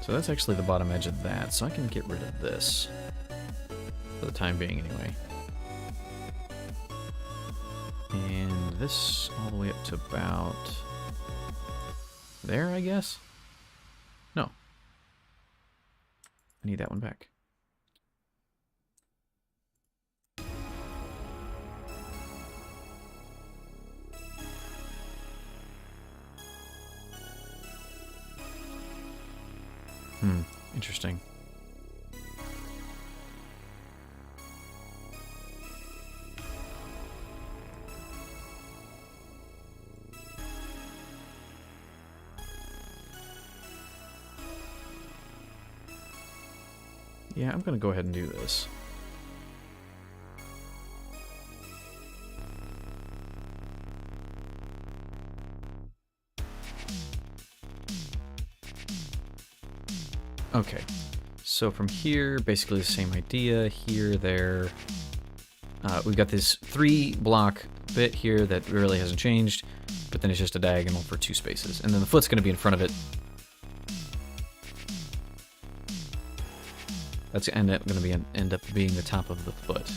So that's actually the bottom edge of that, so I can get rid of this. For the time being, anyway. And this all the way up to about... there, I guess? No. I need that one back. Interesting. Yeah, I'm gonna go ahead and do this. Okay, so from here, basically the same idea. Here, there. We've got this 3-block bit here that really hasn't changed, but then it's just a diagonal for 2 spaces. And then the foot's gonna be in front of it. That's end up being the top of the foot.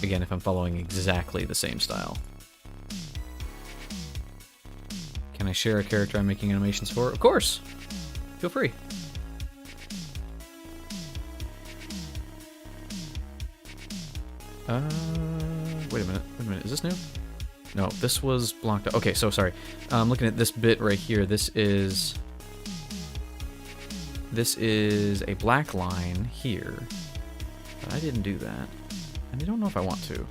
Again, if I'm following exactly the same style. Can I share a character I'm making animations for? Of course! Feel free. Wait a minute, is this new? No, this was blocked out. Okay, so sorry. I'm looking at this bit right here. This is a black line here, but I didn't do that, and I don't know if I want to.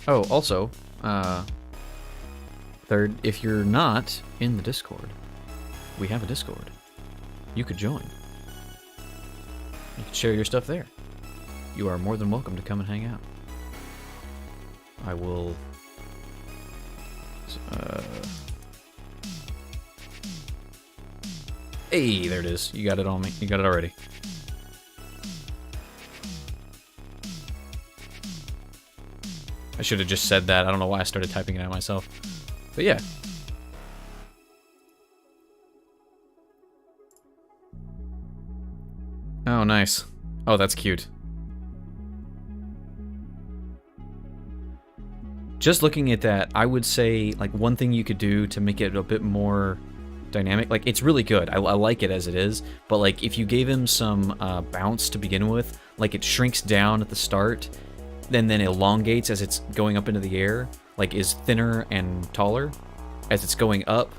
Oh, also, third, if you're not in the Discord, we have a Discord. You could join. You can share your stuff there. You are more than welcome to come and hang out. I will... Hey, there it is. You got it on me. You got it already. I should have just said that. I don't know why I started typing it out myself. But yeah. Oh, nice. Oh, that's cute. Just looking at that, I would say, like, one thing you could do to make it a bit more dynamic, like, it's really good. I like it as it is, but, like, if you gave him some bounce to begin with, like, it shrinks down at the start, then elongates as it's going up into the air, like, is thinner and taller. As it's going up,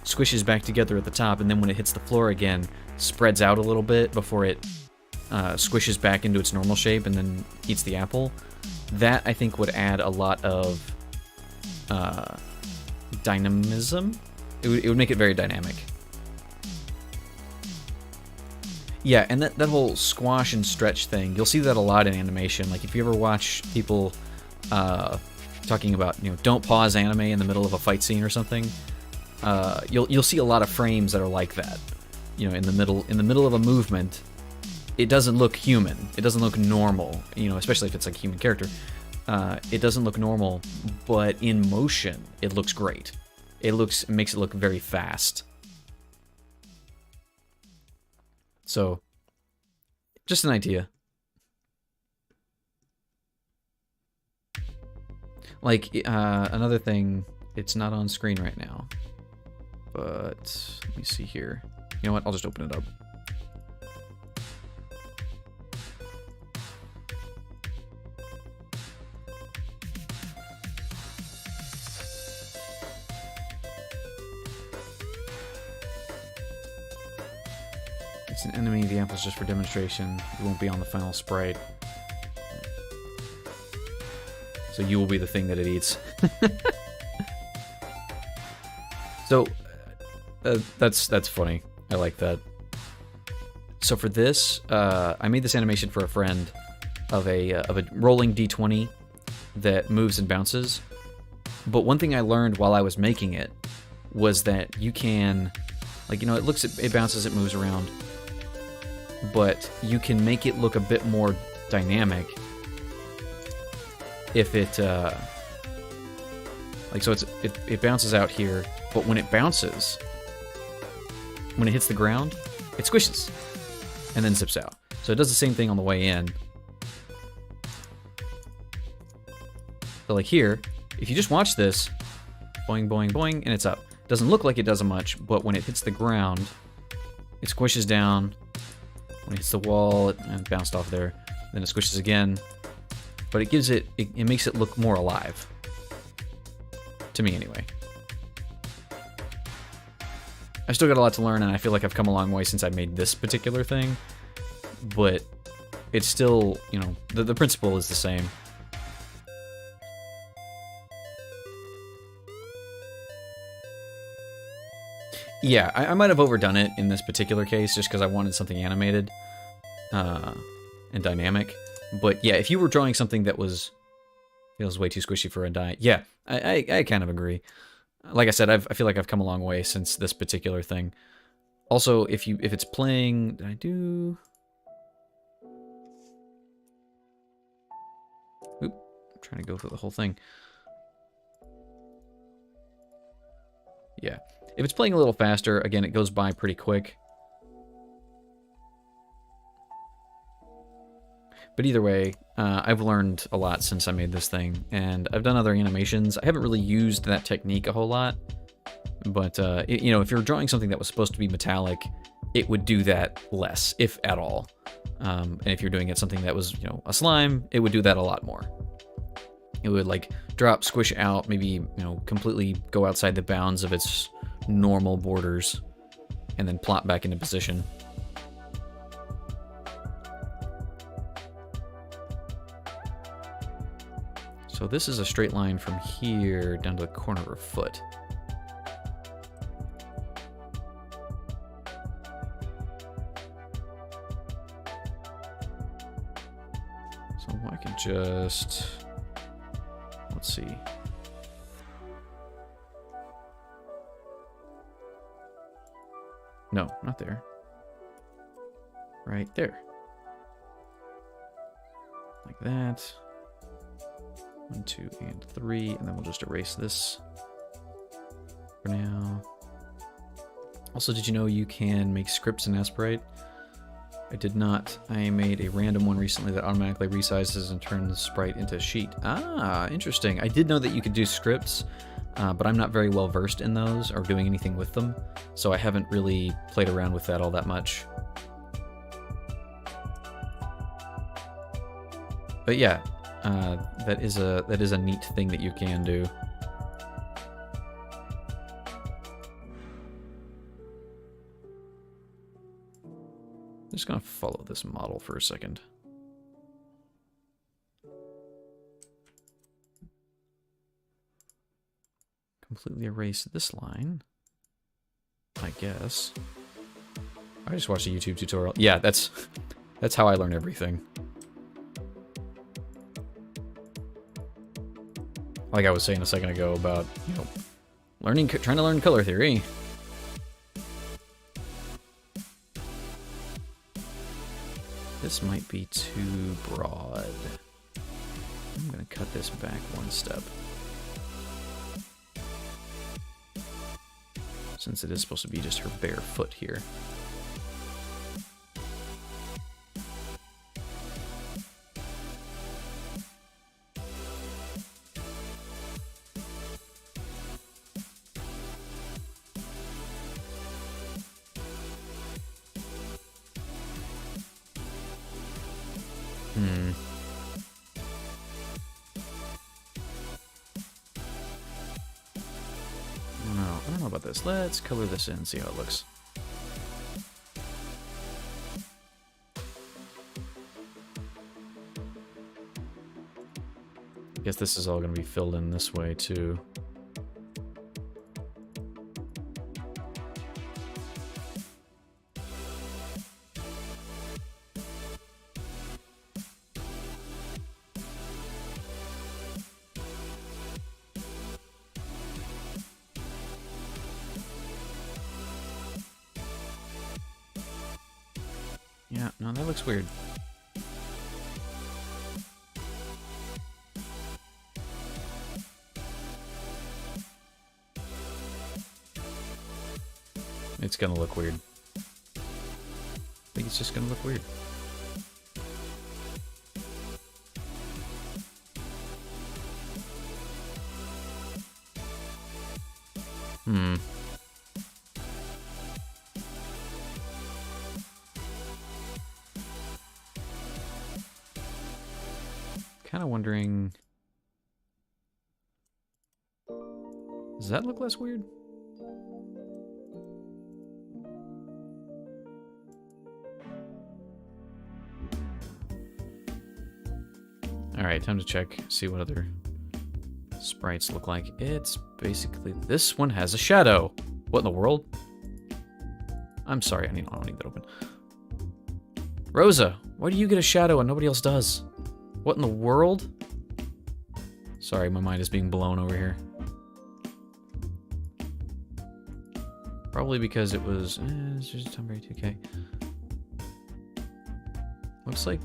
squishes back together at the top, and then when it hits the floor again, spreads out a little bit before it squishes back into its normal shape and then eats the apple. That, I think, would add a lot of dynamism. It would make it very dynamic. Yeah, and that whole squash and stretch thing, you'll see that a lot in animation. Like, if you ever watch people talking about, you know, don't pause anime in the middle of a fight scene or something, you'll see a lot of frames that are like that. You know, in the middle of a movement, it doesn't look human. It doesn't look normal. You know, especially if it's like a human character. It doesn't look normal, but in motion, it looks great. It makes it look very fast. So, just an idea. Like, another thing, it's not on screen right now, but let me see here. You know what? I'll just open it up. It's an enemy, the apple's just for demonstration. It won't be on the final sprite. So you will be the thing that it eats. So, that's funny. I like that. So for this, I made this animation for a friend of a rolling D20 that moves and bounces. But one thing I learned while I was making it was that you can, like, you know, it bounces, it moves around, but you can make it look a bit more dynamic if it, like, so it bounces out here, but when it bounces, when it hits the ground, it squishes and then zips out. So it does the same thing on the way in. But like here, if you just watch this, boing, boing, boing, and it's up. It doesn't look like it does much, but when it hits the ground, it squishes down. When it hits the wall, it bounced off there. Then it squishes again. But it gives it makes it look more alive. To me, anyway. I still got a lot to learn, and I feel like I've come a long way since I made this particular thing. But it's still, you know, the principle is the same. Yeah, I might have overdone it in this particular case just because I wanted something animated and dynamic. But yeah, if you were drawing something that feels way too squishy for a die, yeah, I kind of agree. Like I said, I feel like I've come a long way since this particular thing. Also, if it's playing, did I do? Oop, I'm trying to go through the whole thing. Yeah. If it's playing a little faster, again, it goes by pretty quick. But either way, I've learned a lot since I made this thing, and I've done other animations. I haven't really used that technique a whole lot, but you know, if you're drawing something that was supposed to be metallic, it would do that less, if at all. And if you're doing it something that was, you know, a slime, it would do that a lot more. It would like drop, squish out, maybe, you know, completely go outside the bounds of its normal borders, and then plop back into position. So this is a straight line from here down to the corner of her foot. So I can just, let's see. No, not there. Right there. Like that. 1, 2, and 3, and then we'll just erase this for now. Also, did you know you can make scripts in Sprite? I did not. I made a random one recently that automatically resizes and turns the sprite into a sheet. Ah, interesting. I did know that you could do scripts, but I'm not very well versed in those or doing anything with them, so I haven't really played around with that all that much. But yeah, that is a neat thing that you can do. I'm just gonna follow this model for a second. Completely erase this line, I guess. I just watched a YouTube tutorial. Yeah, that's how I learn everything. Like I was saying a second ago about, you know, trying to learn color theory. This might be too broad. I'm gonna cut this back one step. Since it is supposed to be just her bare foot here. I don't know about this. Let's color this in and see how it looks. I guess this is all going to be filled in this way too. Yeah, no, that looks weird. It's gonna look weird. I think it's just gonna look weird. Kind of wondering... Does that look less weird? Alright, time to check, see what other sprites look like. It's basically... This one has a shadow! What in the world? I'm sorry, I don't need that open. Rosa, why do you get a shadow and nobody else does? What in the world? Sorry, my mind is being blown over here. Probably because it was... it's just Tomb Raider 2K. Looks like...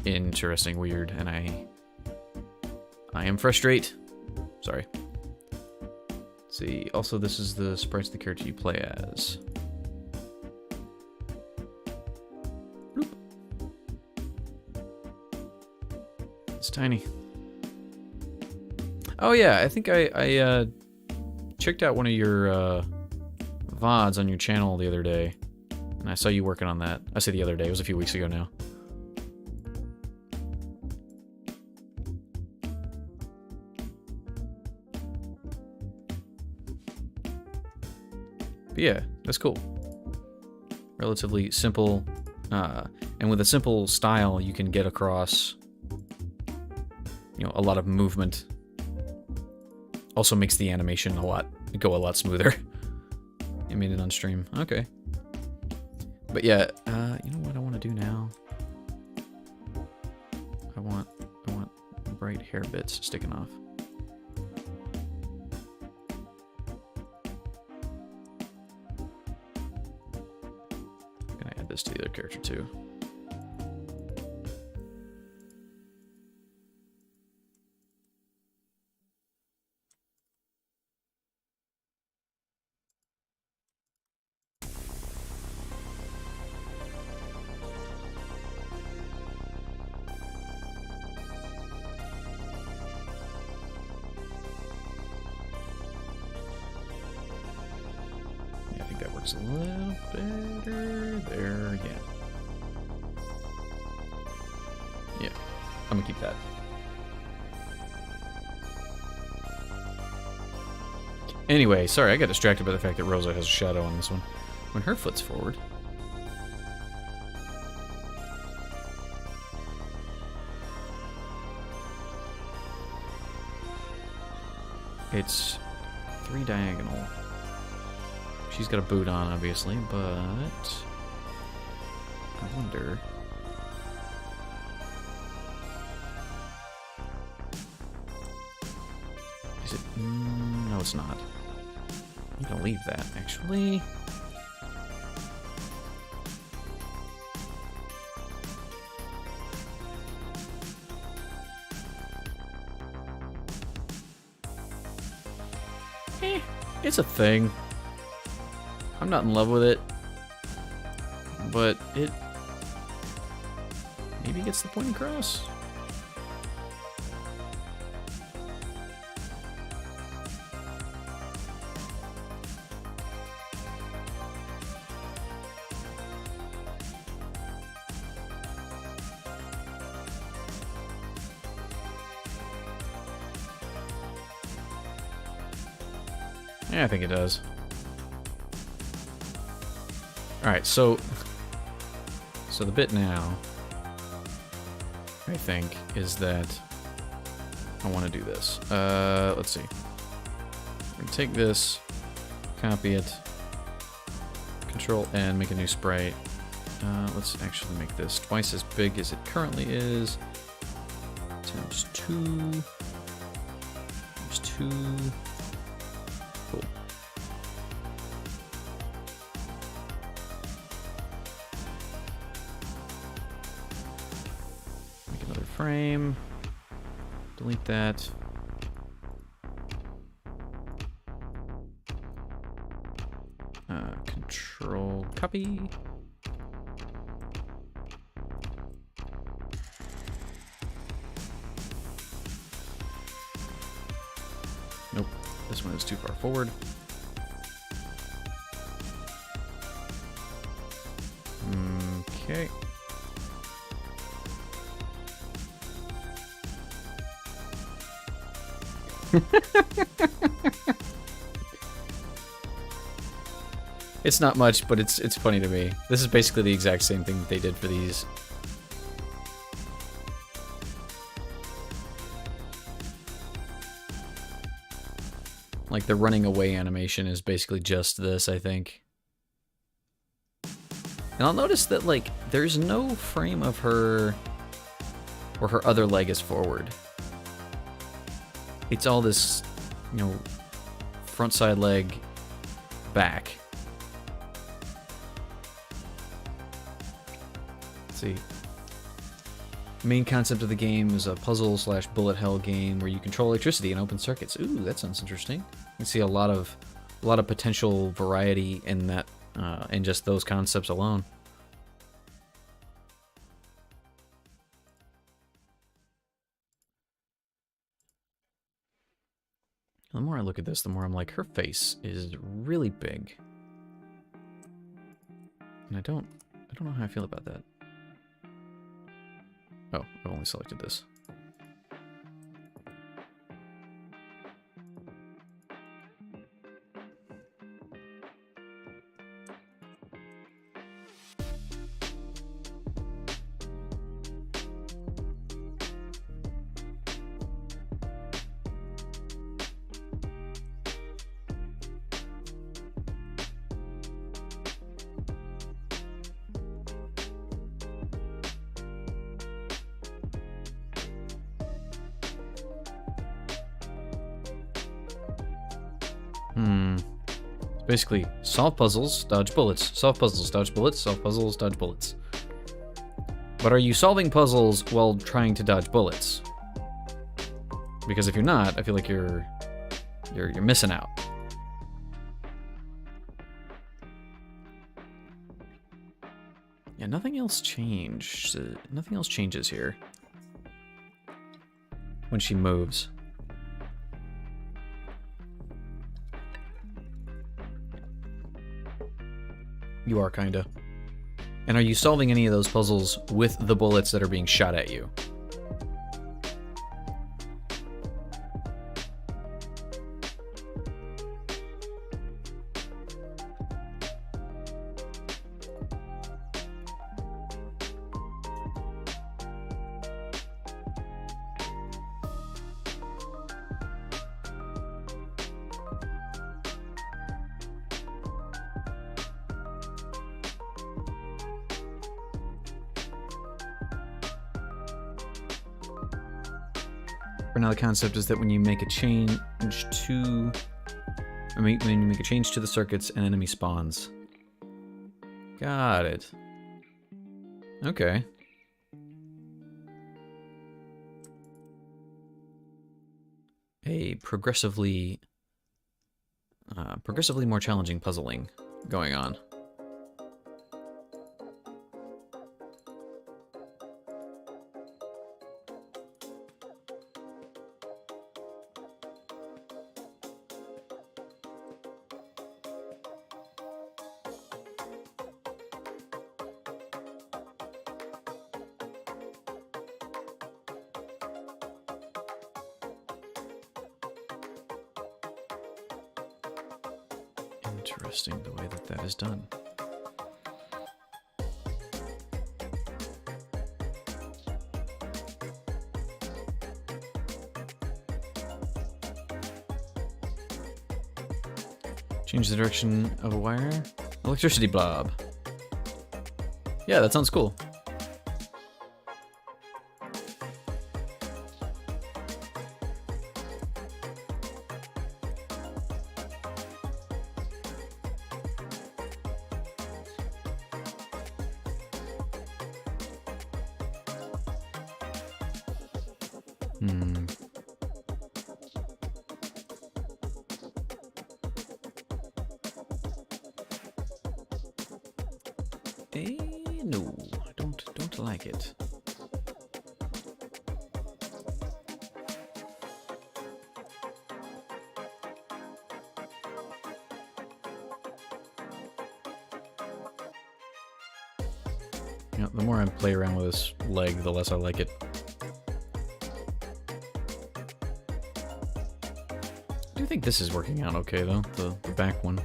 Interesting, weird, and I am frustrated. Sorry. Let's see, also this is the sprites of the character you play as. Bloop. It's tiny. Oh yeah, I think I checked out one of your VODs on your channel the other day, and I saw you working on that. I say the other day, it was a few weeks ago now. But yeah, that's cool. Relatively simple, and with a simple style, you can get across, you know, a lot of movement. Also makes the animation go a lot smoother. You made it on stream. Okay. But yeah, you know what I want to do now? I want bright hair bits sticking off. I'm gonna add this to the other character too. works a little better. There, yeah. Yeah, I'm gonna keep that. Anyway, sorry, I got distracted by the fact that Rosa has a shadow on this one. When her foot's forward. It's 3 diagonal. She's got a boot on, obviously, but I wonder. Is it? No, it's not. I'm gonna leave that, actually. It's a thing. I'm not in love with it, but it maybe gets the point across. Yeah, I think it does. Alright, so the bit now, I think, is that I want to do this. Let's see. I'm going to take this, copy it, Control N, make a new sprite. Let's actually make this twice as big as it currently is. Times 2. Times 2. Cool. Make another frame. Delete that. Control copy. Nope, this one is too far forward. Okay. It's not much, but it's funny to me. This is basically the exact same thing that they did for these. Like, the running away animation is basically just this, I think. And I'll notice that, like, there's no frame of her where her other leg is forward. It's all this, you know, front side leg back. Let's see. Main concept of the game is a puzzle/bullet hell game where you control electricity and open circuits. Ooh, that sounds interesting. You can see a lot of potential variety in that, in just those concepts alone. The more I look at this, the more I'm like, her face is really big, and I don't know how I feel about that. Oh, I've only selected this. Basically, solve puzzles, dodge bullets. Solve puzzles, dodge bullets. Solve puzzles, dodge bullets. But are you solving puzzles while trying to dodge bullets? Because if you're not, I feel like you're missing out. Yeah, nothing else changed. Nothing else changes here when she moves. You are, kinda. And are you solving any of those puzzles with the bullets that are being shot at you? For now, the concept is that when you make a change to... when you make a change to the circuits, an enemy spawns. Got it. Okay. A progressively more challenging puzzling going on. Interesting the way that that is done. Change the direction of a wire. Electricity blob. Yeah, that sounds cool. No, don't like it. You know, the more I play around with this leg, the less I like it. I do think this is working out okay, though, the back one.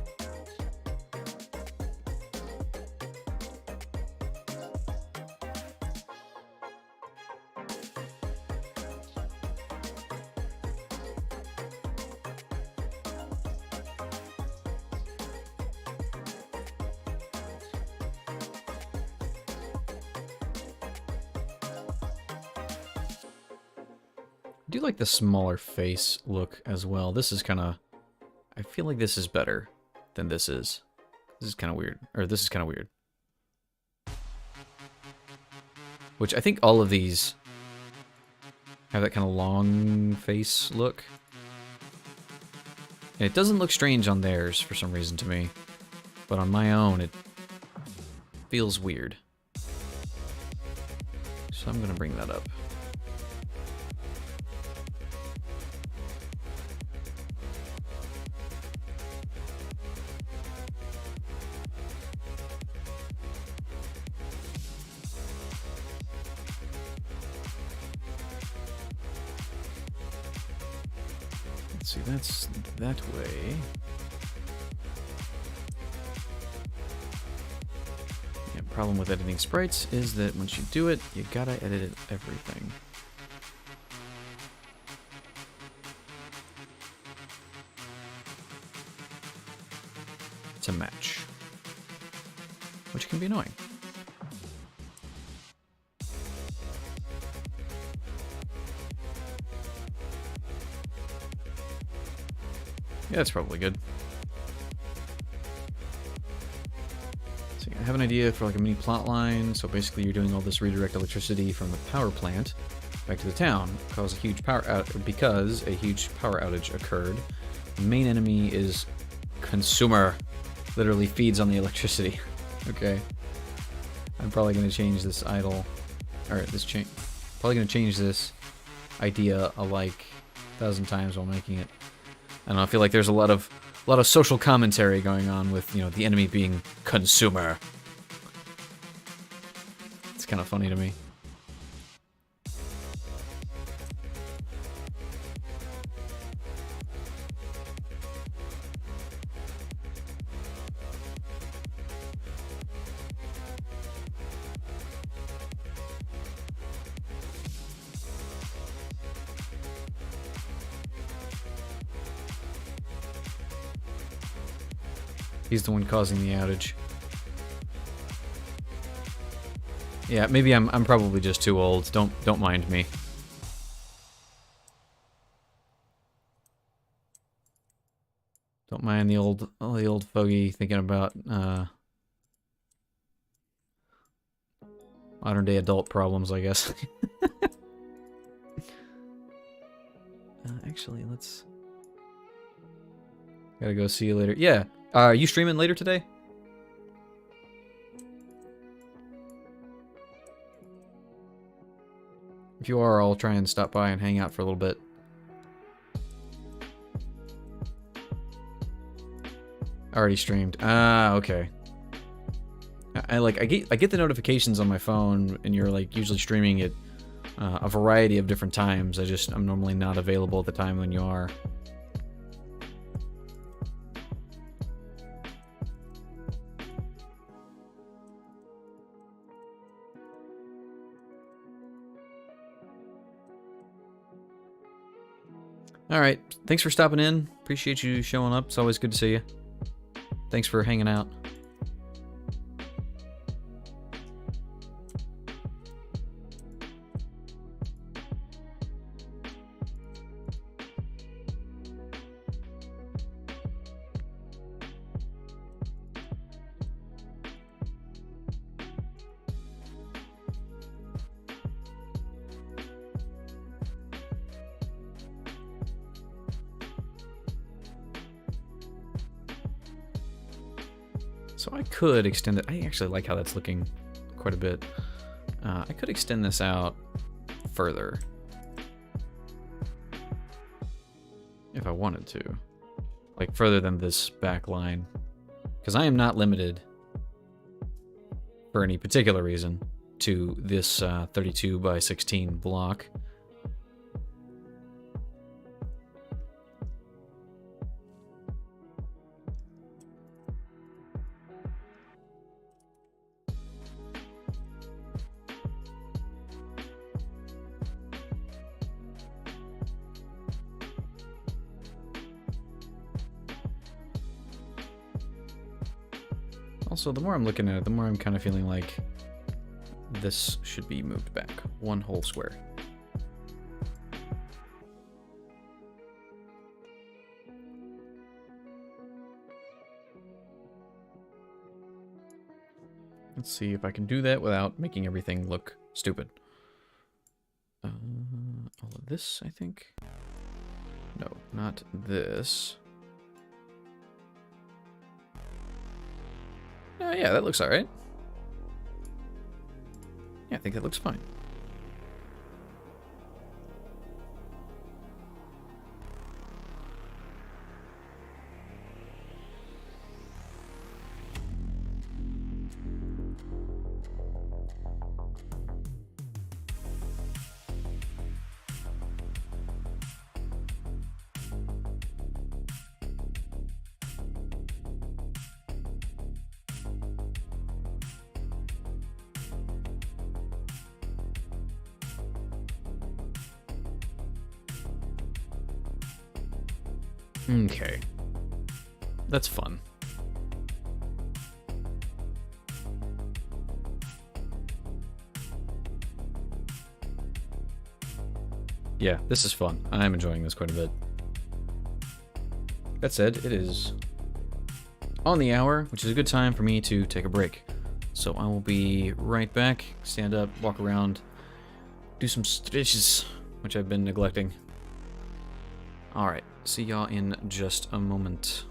I do like the smaller face look as well. This is kind of... I feel like this is better than this is. This is kind of weird. Or this is kind of weird. Which I think all of these have that kind of long face look. And it doesn't look strange on theirs for some reason to me. But on my own, it feels weird. So I'm going to bring that up. See, that's that way. Yeah, problem with editing sprites is that once you do it, you gotta edit everything. It's a match, which can be annoying. Yeah, that's probably good. So I have an idea for like a mini plot line. So basically you're doing all this redirect electricity from the power plant back to the town because a huge power outage occurred. The main enemy is Consumer. Literally feeds on the electricity. Okay. I'm probably going to change this idle, or this change. Probably going to change this idea like 1,000 times while making it. I don't know, I feel like there's a lot of A lot of social commentary going on with, you know, the enemy being consumer. It's kind of funny to me. He's the one causing the outage. Yeah, maybe I'm probably just too old. Don't mind me. Don't mind the old fogey thinking about modern day adult problems, I guess. Actually, let's. Gotta go see you later. Yeah. Are you streaming later today? If you are, I'll try and stop by and hang out for a little bit. Already streamed. Ah, okay. I get the notifications on my phone, and you're like usually streaming at a variety of different times. I'm normally not available at the time when you are. Alright, thanks for stopping in. Appreciate you showing up. It's always good to see you. Thanks for hanging out. So I could extend it. I actually like how that's looking quite a bit. I could extend this out further if I wanted to. Like further than this back line. Because I am not limited for any particular reason to this 32 by 16 block. Also, the more I'm looking at it, the more I'm kind of feeling like this should be moved back one whole square. Let's see if I can do that without making everything look stupid. All of this, I think. No, not this. Yeah, that looks alright. Yeah, I think that looks fine. Okay. That's fun. Yeah, this is fun. I'm enjoying this quite a bit. That said, it is on the hour, which is a good time for me to take a break. So I will be right back, stand up, walk around, do some stretches, which I've been neglecting. Alright, see y'all in just a moment.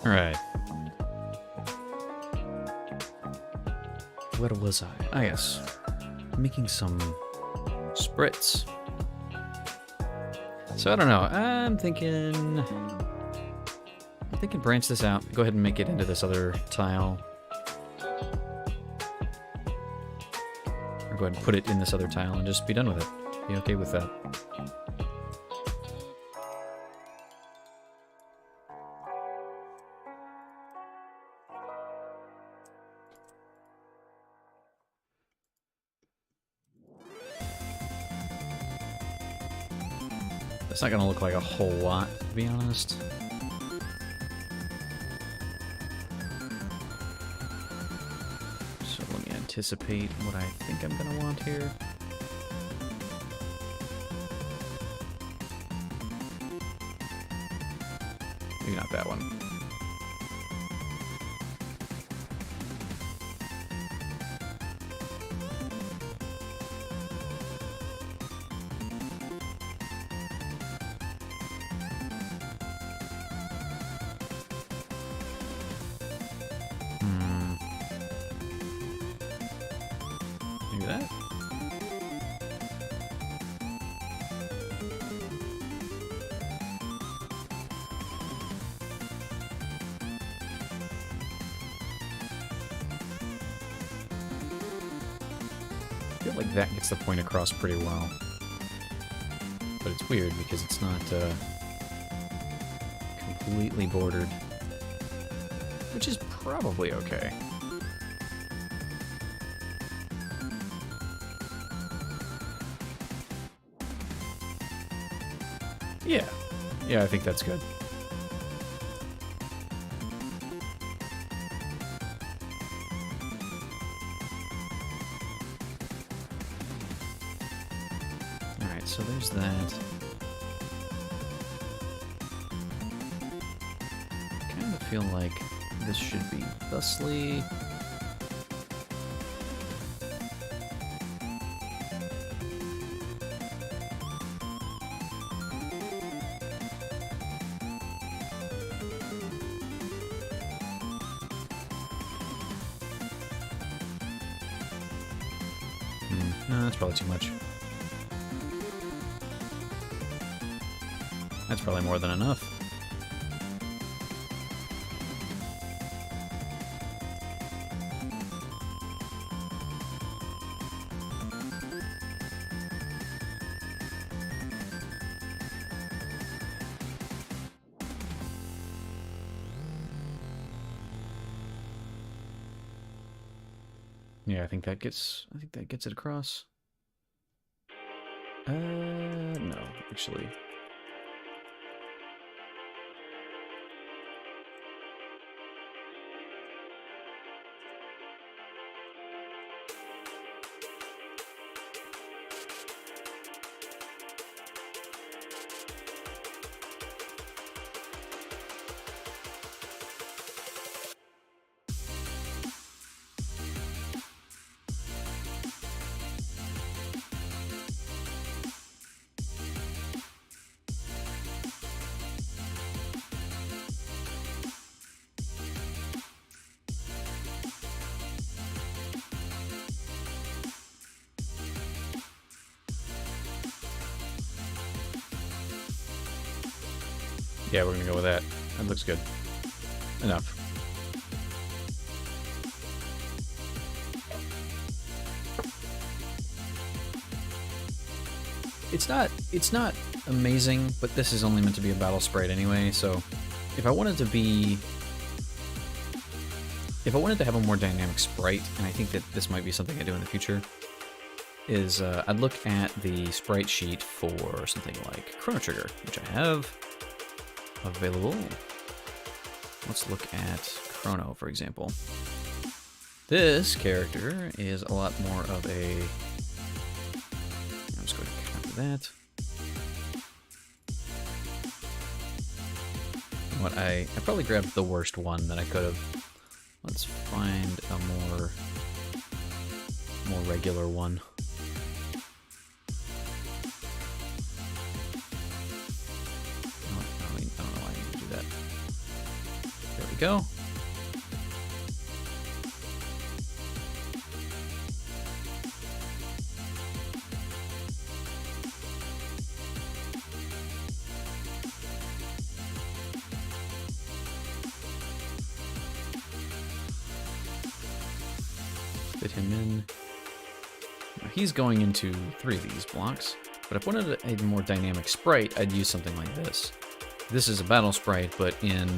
Alright. Where was I? Ah, yes. Making some Sprites. So I don't know. I'm thinking branch this out. Go ahead and make it into this other tile. Or go ahead and put it in this other tile and just be done with it. Be okay with that. It's not gonna look like a whole lot, to be honest. So let me anticipate what I think I'm gonna want here. Maybe not that one. Maybe that? I feel like that gets the point across pretty well. But it's weird because it's not completely bordered. Which is probably okay. Yeah. Yeah, I think that's good. Alright, so there's that. I kind of feel like this should be thusly. No, that's probably too much. That's probably more than enough. Yeah, I think that gets it across. No, actually. Yeah, we're gonna go with that. That looks good. Enough. It's not amazing, but this is only meant to be a battle sprite anyway, so if I wanted to have a more dynamic sprite, and I think that this might be something I do in the future, is I'd look at the sprite sheet for something like Chrono Trigger, which I have available. Let's look at Chrono, for example. This character is a lot more of a... just going to copy that. What I probably grabbed the worst one that I could have. Let's find a more regular one. I don't know why I need to do that. There we go. Fit him in. Now he's going into 3 of these blocks, but if I wanted a more dynamic sprite, I'd use something like this. This is a battle sprite, but in...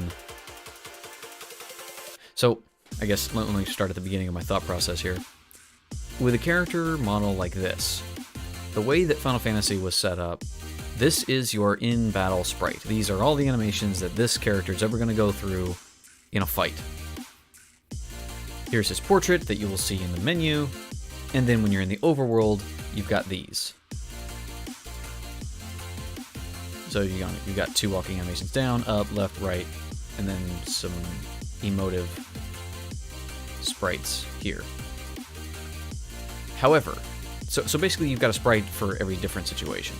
So, I guess let me start at the beginning of my thought process here. With a character model like this, the way that Final Fantasy was set up, this is your in-battle sprite. These are all the animations that this character is ever going to go through in a fight. Here's his portrait that you will see in the menu, and then when you're in the overworld, you've got these. So you've got 2 walking animations down, up, left, right, and then some emotive sprites here. However, so basically you've got a sprite for every different situation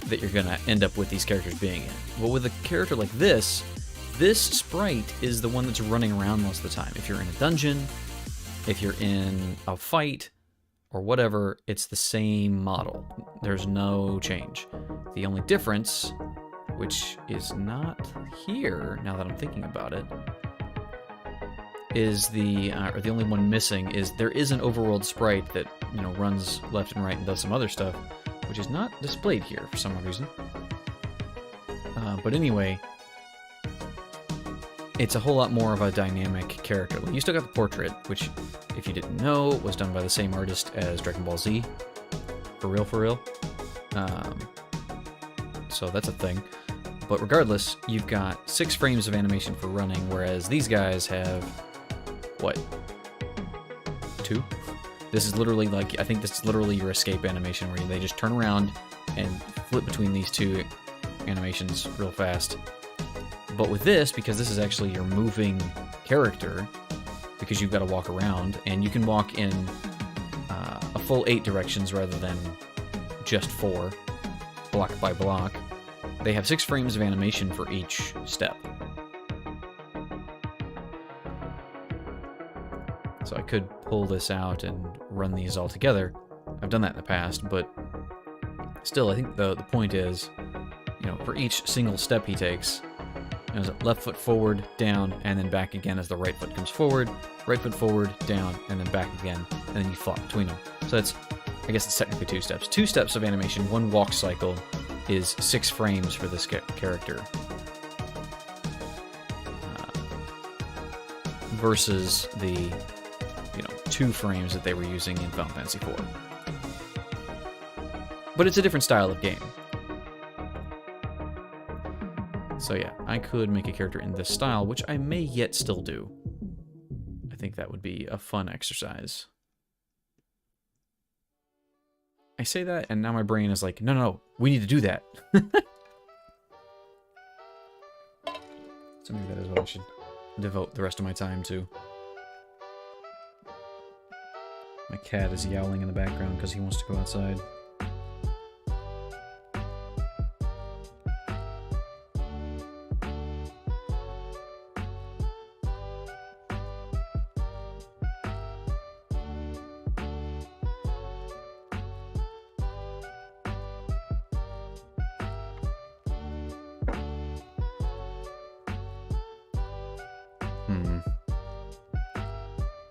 that you're going to end up with these characters being in. But with a character like this sprite is the one that's running around most of the time. If you're in a dungeon, if you're in a fight, or whatever, it's the same model. There's no change. The only difference, which is not here, now that I'm thinking about it, is or the only one missing is there is an overworld sprite that, you know, runs left and right and does some other stuff, which is not displayed here for some reason. But anyway, it's a whole lot more of a dynamic character. You still got the portrait, which, if you didn't know, was done by the same artist as Dragon Ball Z. For real. So that's a thing. But regardless, you've got 6 frames of animation for running, whereas these guys have, what, 2? This is literally like, I think this is literally your escape animation where they just turn around and flip between these 2 animations real fast. But with this, because this is actually your moving character, because you've got to walk around, and you can walk in a full 8 directions rather than just 4, block by block, they have 6 frames of animation for each step. So I could pull this out and run these all together. I've done that in the past, but still, I think the point is, you know, for each single step he takes, there's a left foot forward, down, and then back again as the right foot comes forward, right foot forward, down, and then back again, and then you flop between them. So that's, I guess it's technically 2 steps. 2 steps of animation, 1 walk cycle is 6 frames for this character. Versus the, you know, 2 frames that they were using in Final Fantasy IV. But it's a different style of game. So yeah, I could make a character in this style, which I may yet still do. I think that would be a fun exercise. I say that, and now my brain is like, no, we need to do that. So maybe that is what I should devote the rest of my time to. My cat is yowling in the background because he wants to go outside.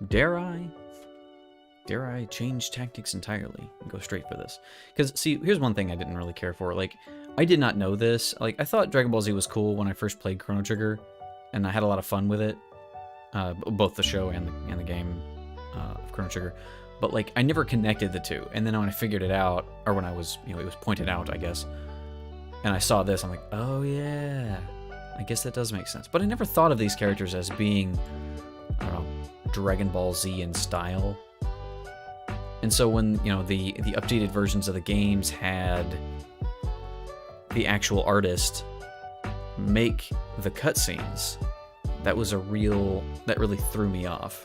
Dare I change tactics entirely and go straight for this? Because, see, here's one thing I didn't really care for. Like, I did not know this. Like, I thought Dragon Ball Z was cool when I first played Chrono Trigger, and I had a lot of fun with it. Both the show and the game of Chrono Trigger. But, like, I never connected the two. And then when I figured it out, or when I was, you know, it was pointed out, I guess, and I saw this, I'm like, oh, yeah. I guess that does make sense. But I never thought of these characters as being, I don't know, Dragon Ball Z in style. And so when, you know, the updated versions of the games had the actual artist make the cutscenes, that really threw me off.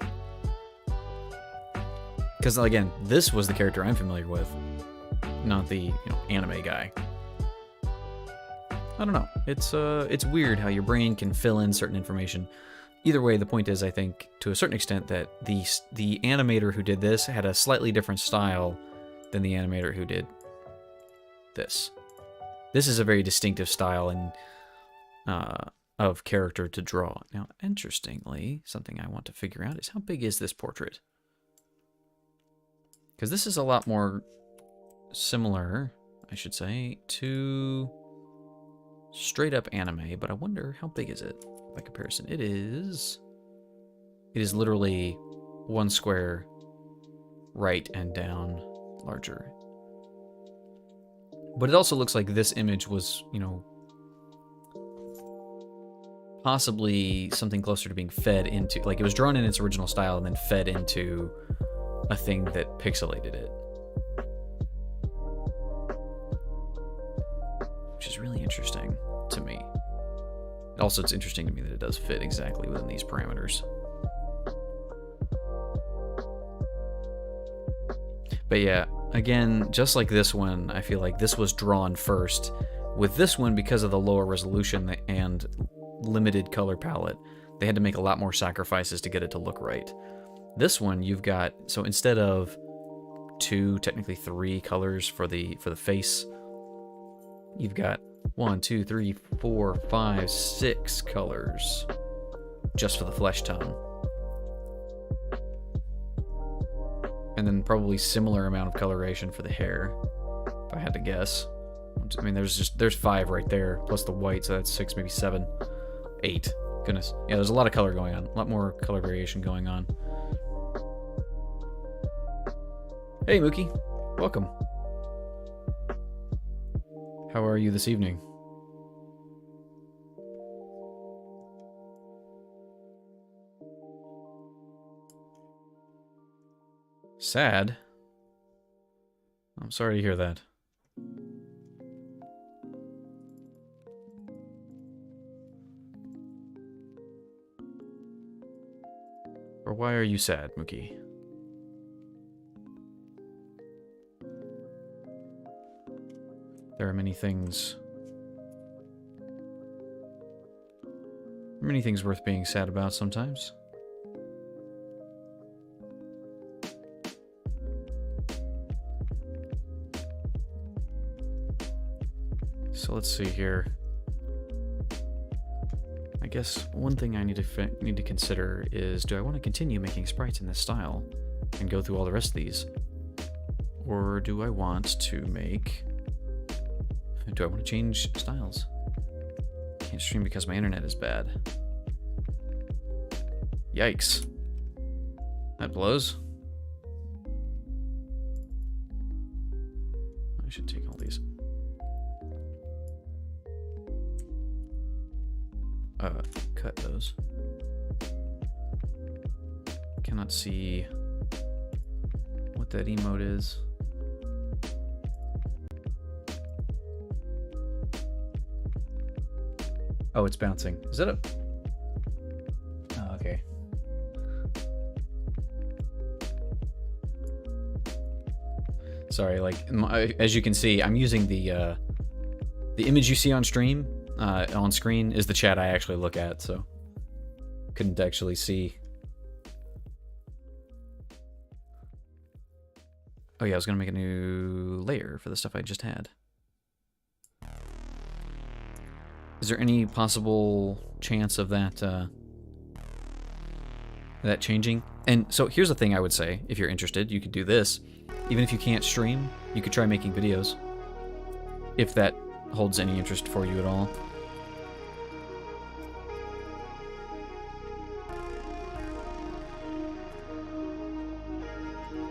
Because again, this was the character I'm familiar with, not the, you know, anime guy. I don't know. It's weird how your brain can fill in certain information. Either way, the point is, I think, to a certain extent, that the animator who did this had a slightly different style than the animator who did this. This is a very distinctive style and of character to draw. Now, interestingly, something I want to figure out is how big is this portrait? Because this is a lot more similar, I should say, to straight up anime, but I wonder how big is it by comparison. It is literally one square right and down larger. But it also looks like this image was, you know, possibly something closer to being fed into, like it was drawn in its original style and then fed into a thing that pixelated it. Which is really interesting to me. Also, it's interesting to me that it does fit exactly within these parameters. But yeah, again, just like this one, I feel like this was drawn first. With this one, because of the lower resolution and limited color palette, they had to make a lot more sacrifices to get it to look right. This one, you've got, so instead of 2, technically 3 colors for the face, you've got 1, 2, 3, 4, 5, 6 colors just for the flesh tone. And then probably similar amount of coloration for the hair, if I had to guess. I mean, there's 5 right there, plus the white, so that's 6, maybe 7, 8. Goodness. Yeah, there's a lot of color going on. A lot more color variation going on. Hey, Mookie. Welcome. How are you this evening? Sad? I'm sorry to hear that. Or why are you sad, Mookie? There are many things worth being sad about sometimes. So let's see here. I guess one thing I need to consider is, do I want to continue making sprites in this style and go through all the rest of these? Or do I want to change styles? Can't stream because my internet is bad. Yikes. That blows. I should take all these. Cut those. Cannot see what that emote is. Oh, it's bouncing. Is that a... Oh, okay. Sorry, like, as you can see, I'm using the image you see on stream, on screen, is the chat I actually look at, so couldn't actually see. Oh yeah, I was gonna make a new layer for the stuff I just had. Is there any possible chance of that that changing? And so here's the thing I would say, if you're interested, you could do this. Even if you can't stream, you could try making videos. If that holds any interest for you at all.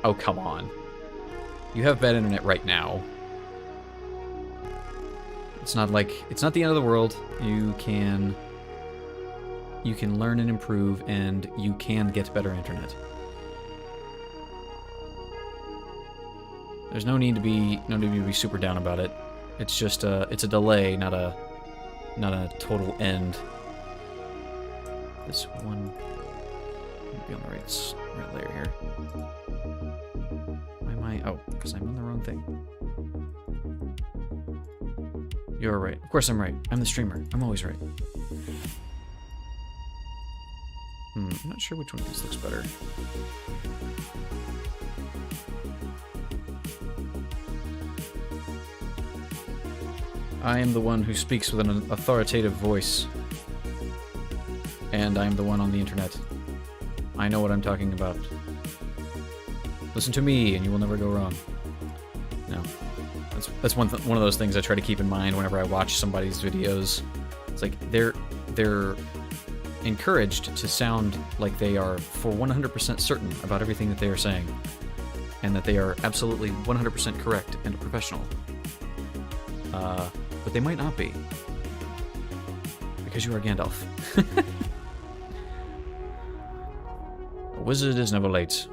Oh, come on. You have bad internet right now. It's not like, it's not the end of the world. You can learn and improve, and you can get better internet. There's no need to be super down about it. It's just it's a delay, not a total end. This one be on the right layer here. Why am I? Oh, because I'm on the wrong thing. You're right. Of course I'm right. I'm the streamer. I'm always right. I'm not sure which one of these looks better. I am the one who speaks with an authoritative voice. And I am the one on the internet. I know what I'm talking about. Listen to me and you will never go wrong. No. That's one of those things I try to keep in mind whenever I watch somebody's videos. It's like they're encouraged to sound like they are for 100% certain about everything that they are saying. And that they are absolutely 100% correct and a professional. But they might not be. Because you are Gandalf. A wizard is never late.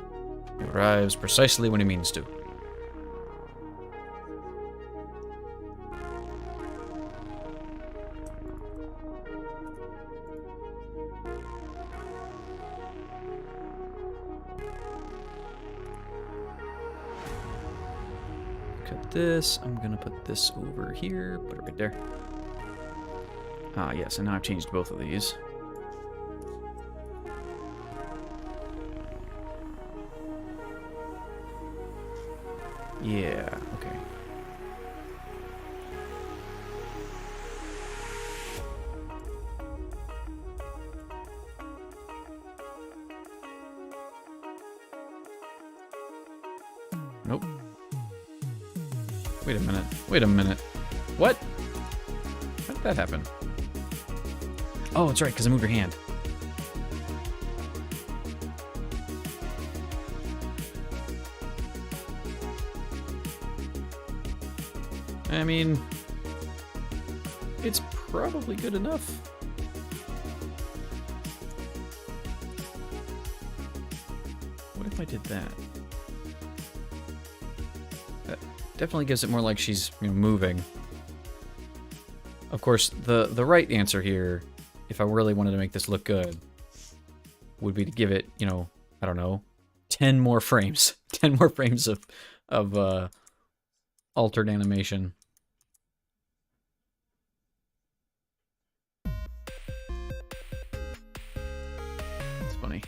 He arrives precisely when he means to. Cut this. I'm gonna put this over here. Put it right there. Ah, yes, and now I've changed both of these. Yeah, okay. Nope. Wait a minute. Wait a minute. What? How did that happen? Oh, that's right, because I moved your hand. I mean, it's probably good enough. What if I did that? That definitely gives it more like she's, you know, moving. Of course, the right answer here, if I really wanted to make this look good, would be to give it, you know, I don't know, 10 more frames. 10 more frames of altered animation. That's funny.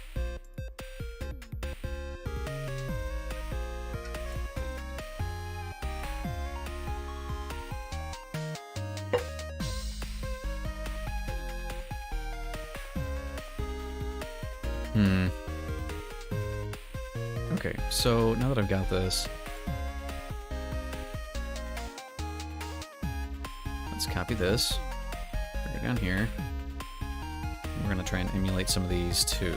Okay, so now that I've got this, let's copy this, bring it down here. We're gonna try and emulate some of these too.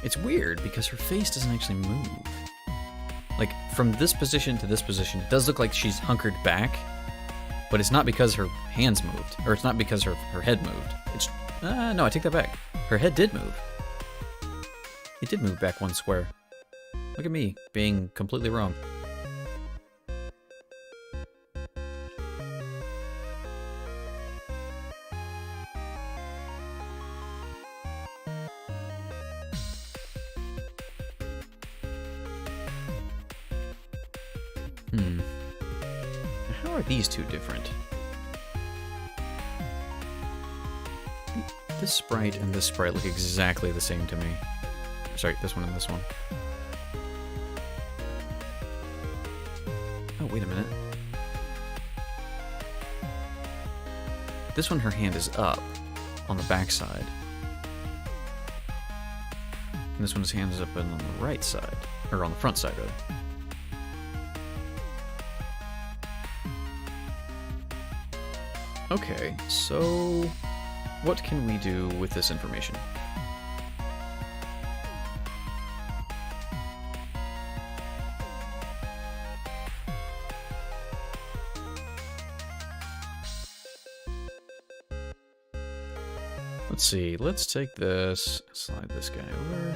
It's weird because her face doesn't actually move. Like, from this position to this position, it does look like she's hunkered back, but it's not because her hands moved, or it's not because her head moved. It's, no, I take that back. Her head did move. It did move back one square. Look at me, being completely wrong. How are these two different? This sprite and this sprite look exactly the same to me. Sorry, this one and this one. Oh, wait a minute. This one, her hand is up on the back side. And this one's hand is up on the right side. Or on the front side, rather. Okay, so what can we do with this information? Let's see, let's take this, slide this guy over.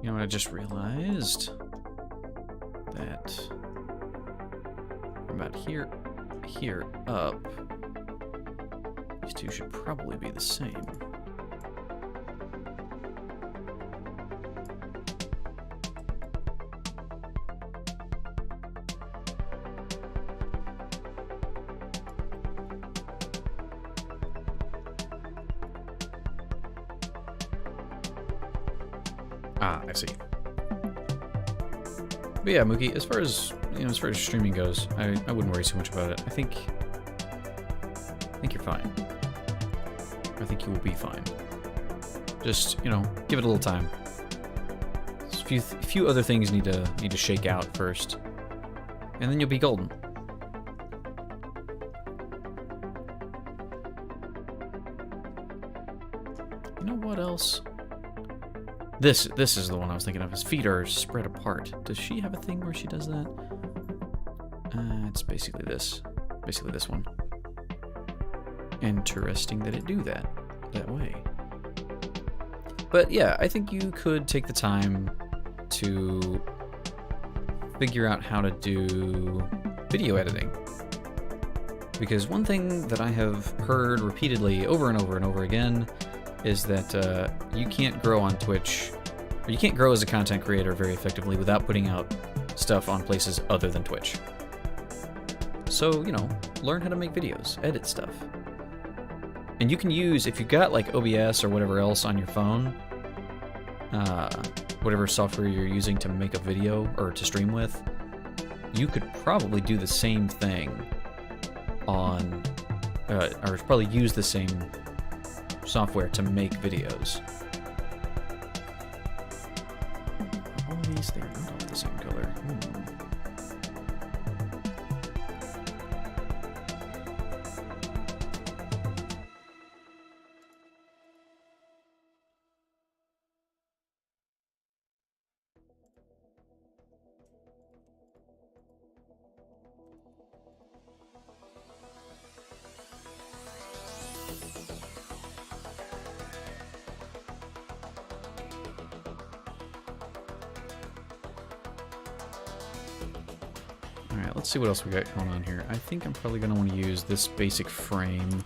You know what I just realized? That from about here up, these two should probably be the same. Ah, I see. But yeah, Mookie, as far as streaming goes, I wouldn't worry too much about it. I think you're fine. I think you will be fine. Just, you know, give it a little time. A few other things need to shake out first, and then you'll be golden. You know what else? This is the one I was thinking of. His feet are spread apart. Does she have a thing where she does that? It's basically this. Basically this one. Interesting that it do that way. But yeah, I think you could take the time to figure out how to do video editing. Because one thing that I have heard repeatedly over and over and over again is that you can't grow on Twitch, or you can't grow as a content creator very effectively without putting out stuff on places other than Twitch. So, you know, learn how to make videos, edit stuff. And you can use, if you've got like OBS or whatever else on your phone, whatever software you're using to make a video or to stream with, you could probably do the same thing on, or probably use the same software to make videos. All these, they're not all the same color. Alright, let's see what else we got going on here. I think I'm probably going to want to use this basic frame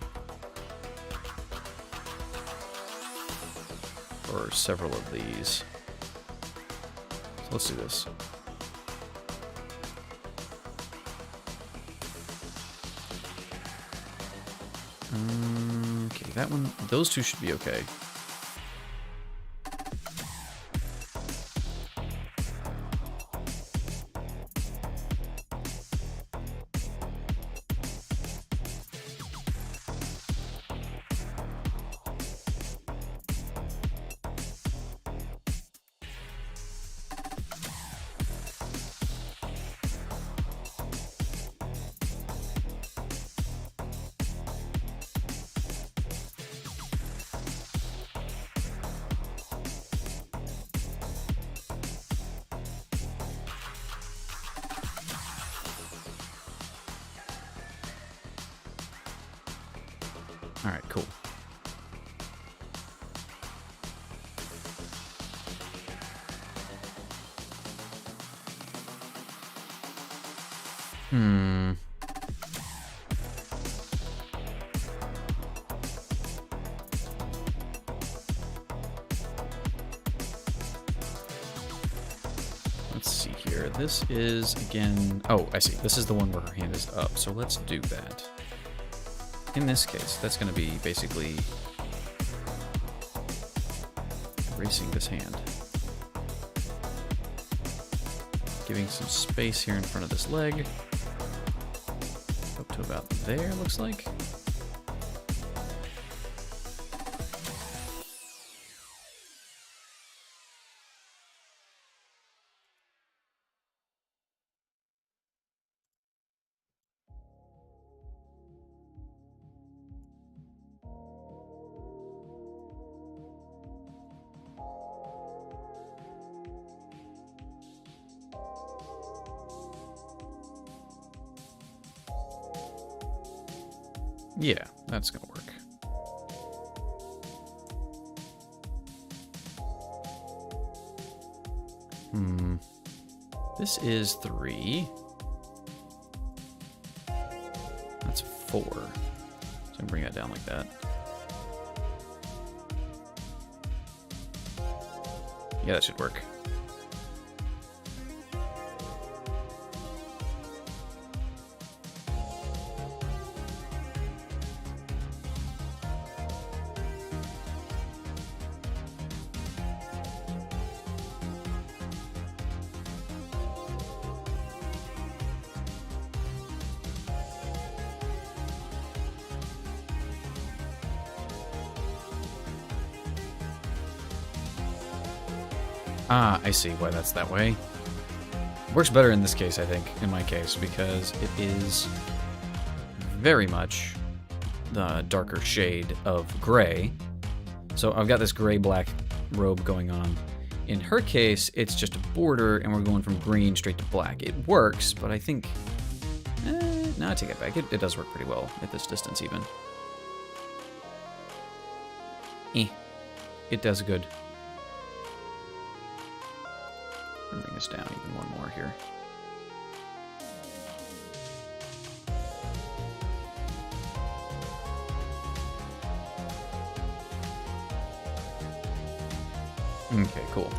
for several of these. So let's do this. Okay, that one, those two should be okay. Alright, cool. Let's see here. This is, again... Oh, I see. This is the one where her hand is up, so let's do that. In this case, that's going to be basically erasing this hand. Giving some space here in front of this leg. Up to about there, looks like. Yeah, that's gonna work. This is 3. That's 4. So I can bring that down like that. Yeah, that should work. Ah, I see why that's that way. Works better in this case, I think, in my case, because it is very much the darker shade of gray. So I've got this gray-black robe going on. In her case, it's just a border, and we're going from green straight to black. It works, but I think... no, I take it back. It does work pretty well at this distance, even. It does good. Bring this down even one more here. Okay, cool.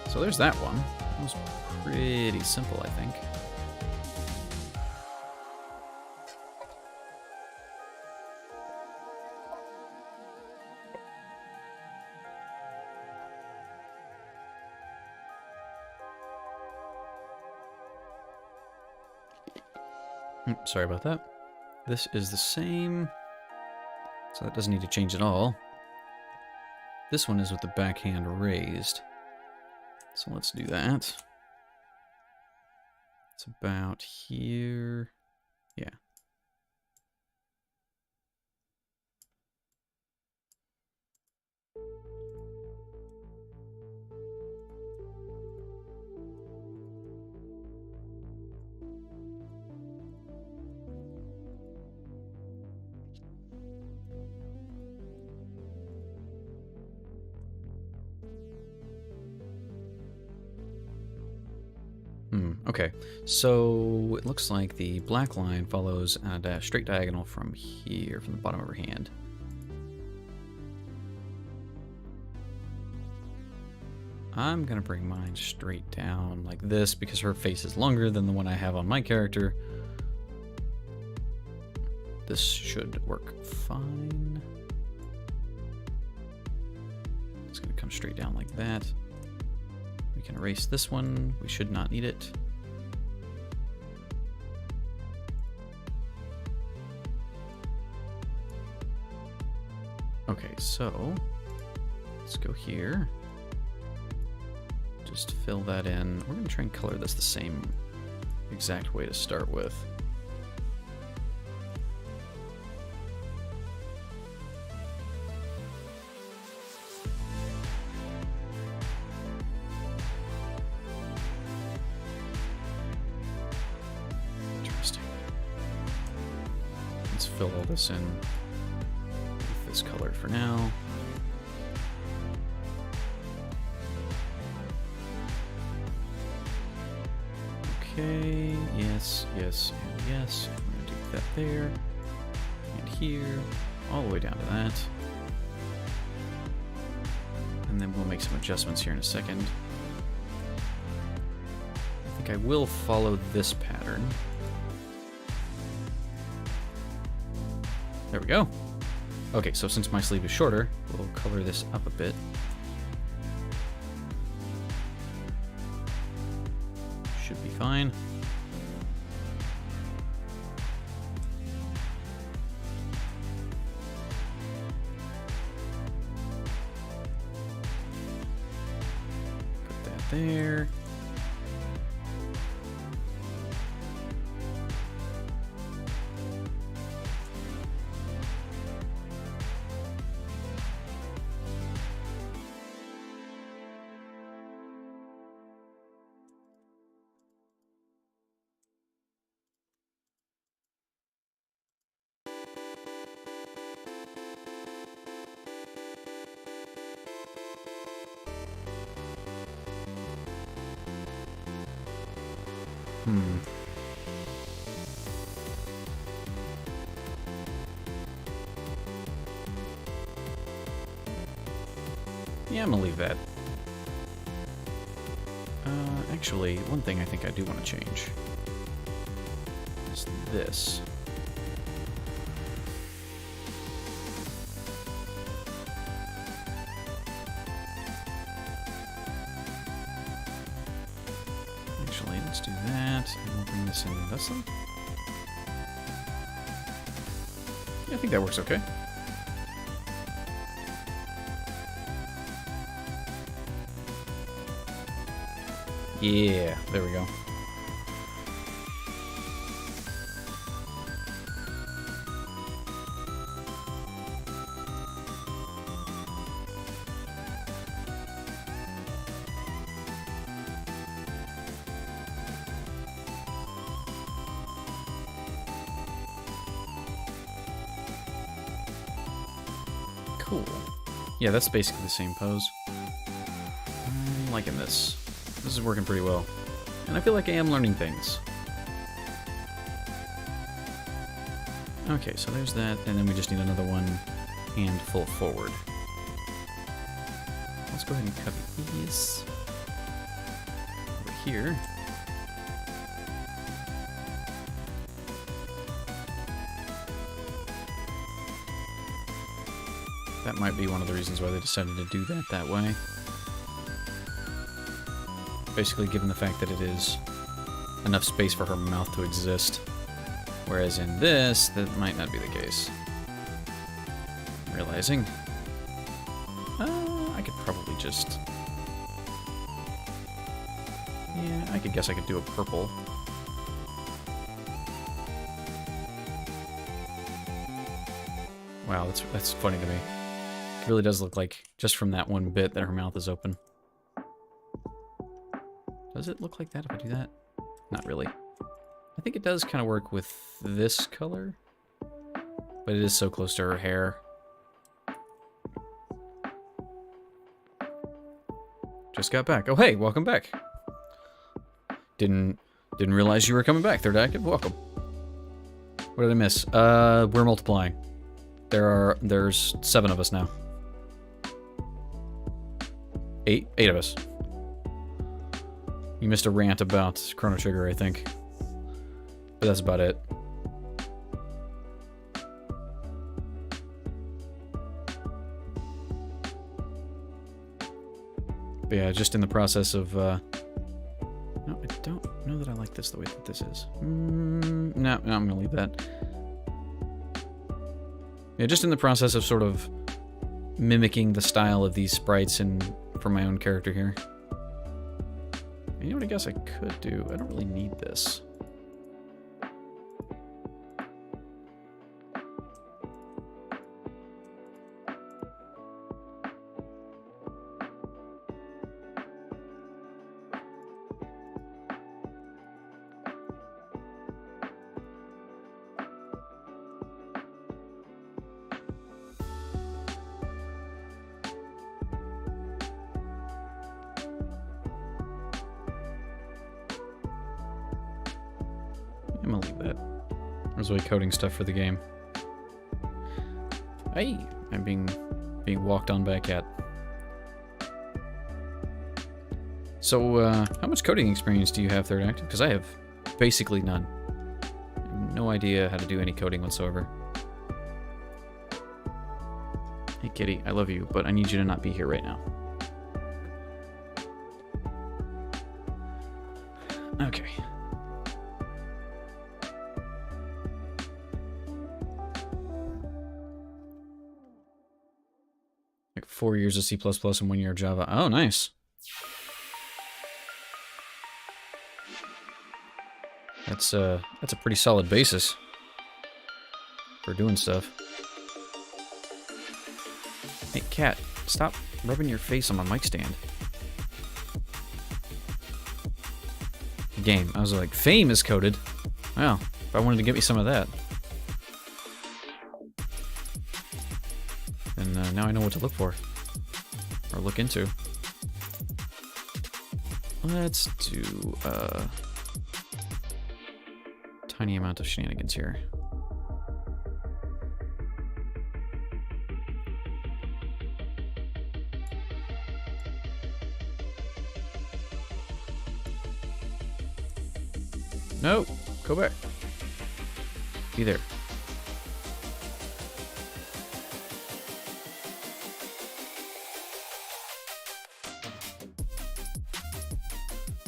So there's that one. That was pretty simple, I think. Sorry about that. This is the same, so that doesn't need to change at all. This one is with the backhand raised. So let's do that. It's about here. Yeah. Okay, so it looks like the black line follows a straight diagonal from here, from the bottom of her hand. I'm gonna bring mine straight down like this because her face is longer than the one I have on my character. This should work fine. It's gonna come straight down like that. We can erase this one. We should not need it. Okay, so let's go here. Just fill that in. We're going to try and color this the same exact way to start with. Interesting. Let's fill all this in with this color for now. Okay, yes, yes, and yes. I'm going to do that there, and here, all the way down to that. And then we'll make some adjustments here in a second. I think I will follow this pattern. There we go. Okay, so since my sleeve is shorter, we'll color this up a bit. Should be fine. Put that there. Yeah, I'm gonna leave that. Actually, one thing I think I do want to change is this. Actually, let's do that, and we'll bring this in this one. Yeah, I think that works okay. Yeah, there we go. Cool. Yeah, that's basically the same pose. I'm liking this. This is working pretty well. And I feel like I am learning things. Okay, so there's that, and then we just need another one hand full forward. Let's go ahead and copy these over here. That might be one of the reasons why they decided to do that way. Basically, given the fact that it is enough space for her mouth to exist. Whereas in this, that might not be the case. I'm realizing. I could probably just... Yeah, I could guess I could do a purple. Wow, that's funny to me. It really does look like, just from that one bit, that her mouth is open. Does it look like that if I do that? Not really. I think it does kind of work with this color, but it is so close to her hair. Just got back. Oh, hey, welcome back. Didn't realize you were coming back. Third active, welcome. What did I miss? We're multiplying. There's 7 of us now. 8 of us. You missed a rant about Chrono Trigger, I think. But that's about it. But yeah, just in the process of... No, I don't know that I like this the way that this is. No, I'm going to leave that. Yeah, just in the process of sort of mimicking the style of these sprites and for my own character here. You know what I guess I could do? I don't really need this. I'm gonna leave that. There's way coding stuff for the game. Hey, I'm being walked on by a cat. So, how much coding experience do you have, Third Active? Because I have basically none. I have no idea how to do any coding whatsoever. Hey, kitty, I love you, but I need you to not be here right now. Okay. Like 4 years of C++ and 1 year of Java. Oh, nice. That's a pretty solid basis for doing stuff. Hey, cat, stop rubbing your face on my mic stand. Game. I was like, Fame is coded. Well, if I wanted to get me some of that. And now I know what to look for. Or look into. tiny amount of shenanigans here. No, go back. Be there.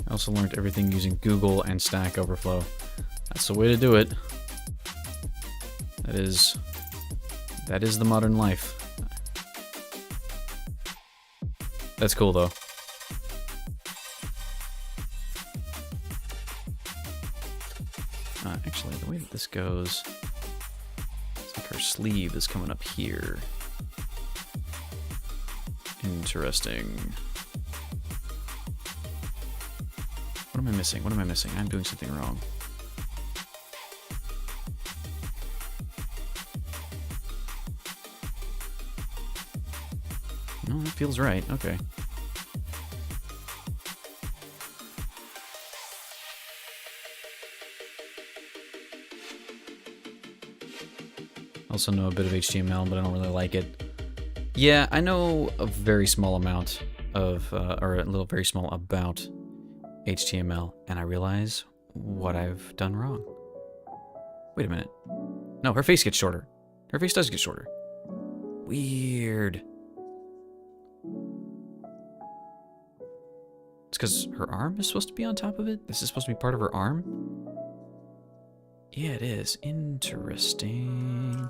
I also learned everything using Google and Stack Overflow. That's the way to do it. That is the modern life. That's cool though. Actually, the way that this goes, it's like her sleeve is coming up here. Interesting. What am I missing? What am I missing? I'm doing something wrong. No, that feels right. Okay. Also know a bit of HTML, but I don't really like it. Yeah, I know a very small amount of, or a little very small about HTML, and I realize what I've done wrong. Wait a minute. No, her face gets shorter. Her face does get shorter. Weird. It's because her arm is supposed to be on top of it? This is supposed to be part of her arm? Yeah, it is. Interesting.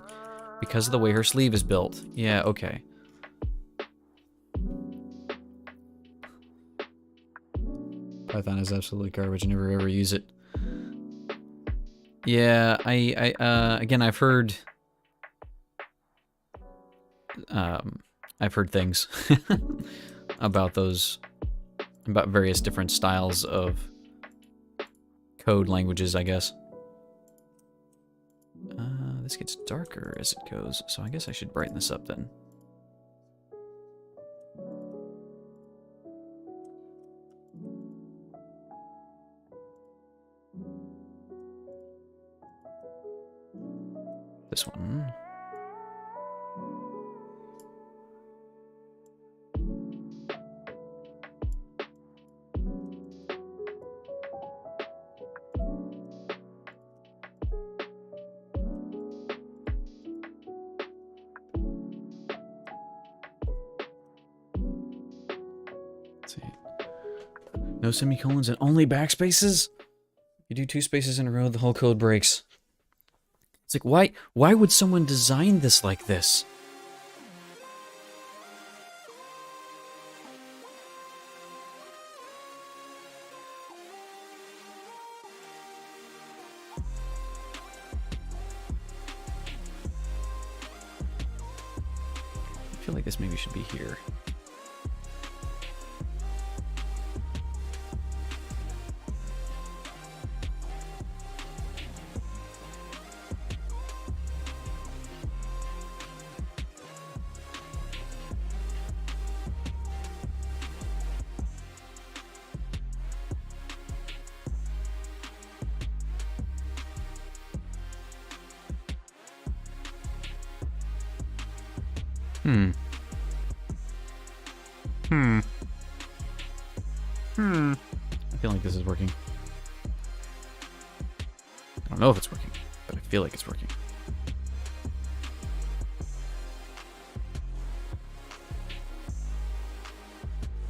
Because of the way her sleeve is built. Yeah, okay. Python is absolutely garbage. I never ever use it. Yeah, again, I've heard things about about various different styles of code languages, I guess. This gets darker as it goes, so I guess I should brighten this up then. This one. Let's see. No semicolons and only backspaces? You do 2 spaces in a row, the whole code breaks. It's like, why would someone design this like this? I feel like this maybe should be here. I feel like this is working. I don't know if it's working, but I feel like it's working.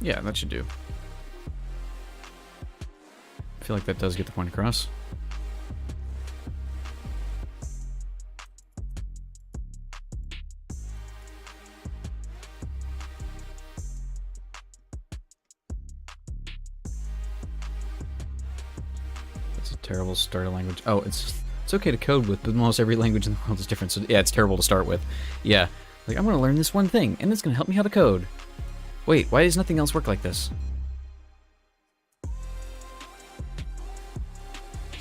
Yeah, that should do. I feel like that does get the point across. Terrible starter language. Oh, it's okay to code with, but almost every language in the world is different. So yeah, it's terrible to start with. Yeah, like I'm gonna learn this one thing, and it's gonna help me how to code. Wait, why does nothing else work like this?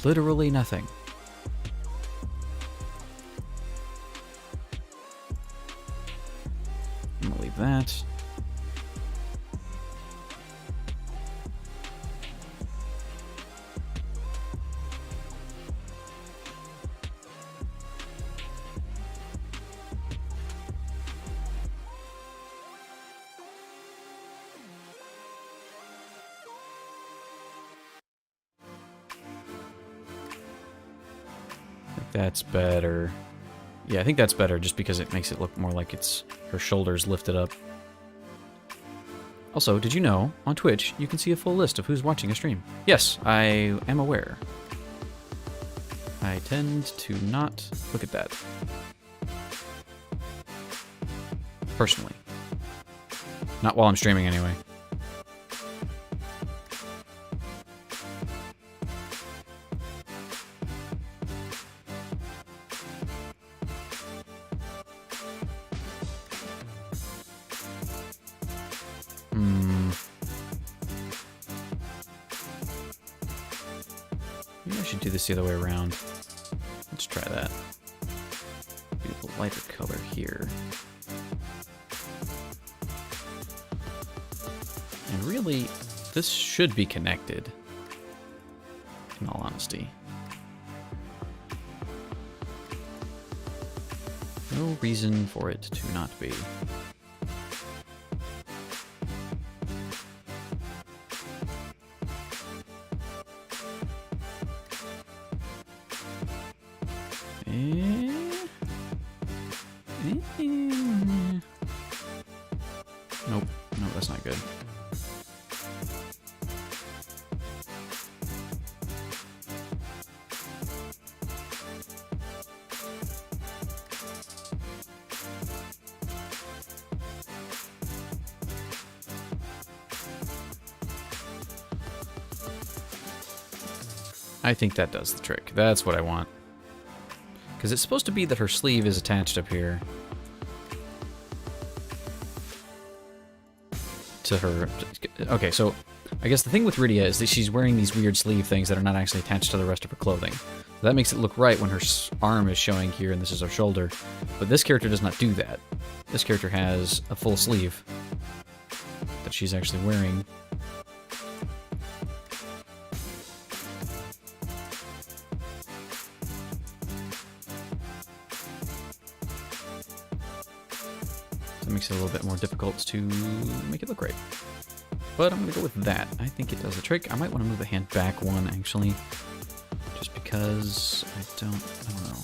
Literally nothing. I'm gonna leave that. that's better. Yeah, I think that's better just because it makes it look more like it's her shoulders lifted up. Also, did you know, on Twitch, you can see a full list of who's watching a stream? Yes, I am aware. I tend to not look at that. Personally. Not while I'm streaming, anyway. Maybe I should do this the other way around. Let's try that. Do the lighter color here. And really, this should be connected, in all honesty. No reason for it to not be. Nope. No, that's not good. I think that does the trick. That's what I want. Because it's supposed to be that her sleeve is attached up here to her. Okay, so I guess the thing with Rydia is that she's wearing these weird sleeve things that are not actually attached to the rest of her clothing. So that makes it look right when her arm is showing here and this is her shoulder. But this character does not do that. This character has a full sleeve that she's actually wearing. Makes it a little bit more difficult to make it look right. But I'm going to go with that. I think it does the trick. I might want to move the hand back one, actually. Just because I don't know.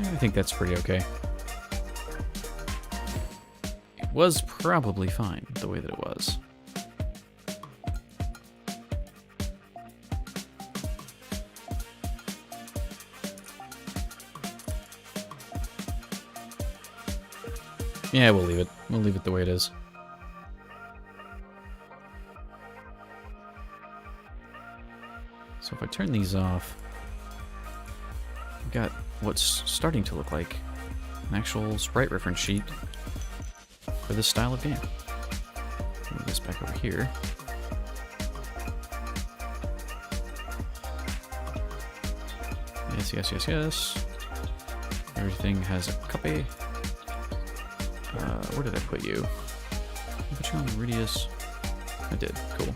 I think that's pretty okay. It was probably fine the way that it was. Yeah, we'll leave it. We'll leave it the way it is. So if I turn these off, I've got what's starting to look like an actual sprite reference sheet for this style of game. Move this back over here. Yes, yes, yes, yes. Everything has a copy. Where did I put you? I put you on the radius. I did. Cool.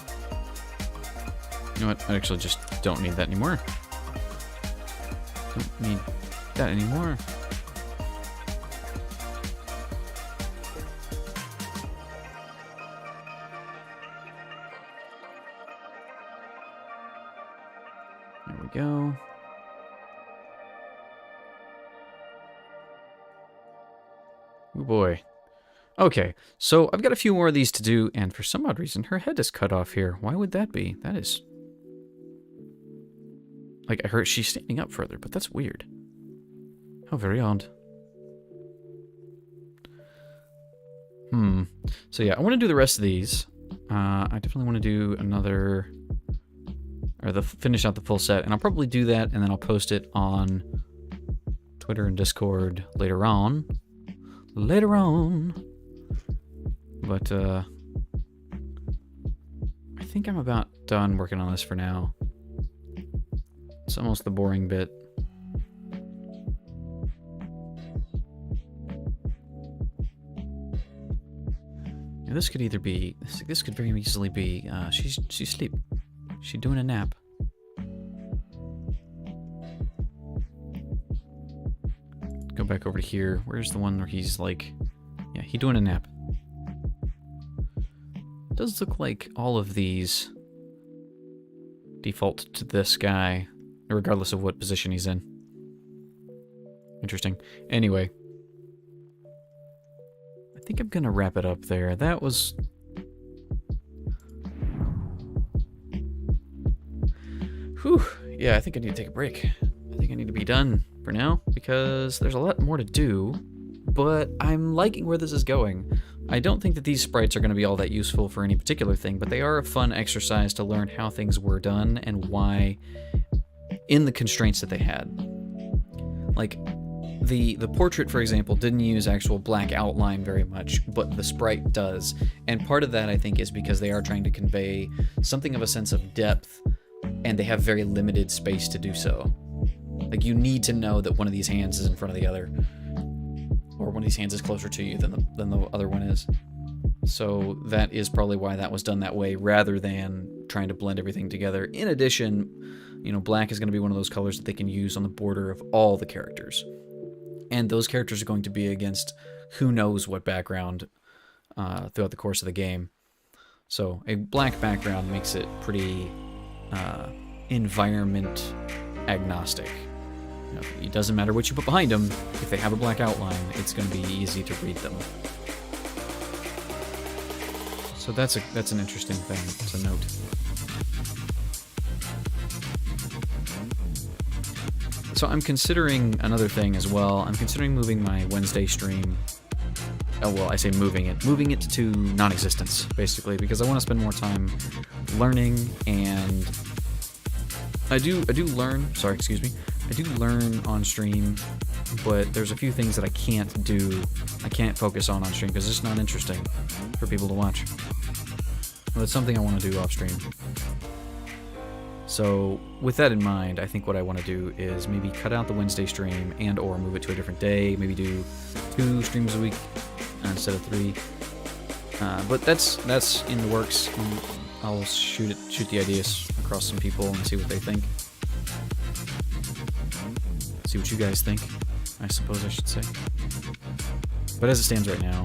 You know what? I actually just don't need that anymore. Don't need that anymore. There we go. Oh boy. Okay, so I've got a few more of these to do, and for some odd reason, her head is cut off here. Why would that be? That is... Like, I heard she's standing up further, but that's weird. How very odd. So yeah, I want to do the rest of these. I definitely want to do another... or finish out the full set, and I'll probably do that, and then I'll post it on Twitter and Discord later on. But I think I'm about done working on this for now. It's almost the boring bit. Yeah, this could either be, this could very easily be, she's asleep. She's doing a nap. Go back over to here. Where's the one where he's like, yeah, he's doing a nap. It does look like all of these default to this guy, regardless of what position he's in. Interesting. Anyway, I think I'm gonna wrap it up there. That was... Whew. Yeah, I think I need to take a break. I think I need to be done for now, because there's a lot more to do, but I'm liking where this is going. I don't think that these sprites are going to be all that useful for any particular thing, but they are a fun exercise to learn how things were done and why in the constraints that they had. Like, the portrait, for example, didn't use actual black outline very much, but the sprite does. And part of that, I think, is because they are trying to convey something of a sense of depth, and they have very limited space to do so. Like, you need to know that one of these hands is in front of the other, or one of these hands is closer to you than the other one is. So that is probably why that was done that way, rather than trying to blend everything together. In addition, you know, black is going to be one of those colors that they can use on the border of all the characters. And those characters are going to be against who knows what background throughout the course of the game. So a black background makes it pretty environment agnostic. You know, it doesn't matter what you put behind them. If they have a black outline, it's going to be easy to read them. So that's an interesting thing to note. So I'm considering another thing as well. I'm considering moving my Wednesday stream. Oh, well, I say moving it to non-existence, basically, because I want to spend more time learning, and I do learn. Sorry, excuse me. I do learn on stream, but there's a few things that I can't do. I can't focus on stream because it's not interesting for people to watch. Well, it's something I want to do off stream. So with that in mind, I think what I want to do is maybe cut out the Wednesday stream and or move it to a different day. Maybe do 2 streams a week instead of 3. But that's in the works. I'll shoot the ideas across some people and see what they think. See what you guys think, I suppose I should say. But as it stands right now,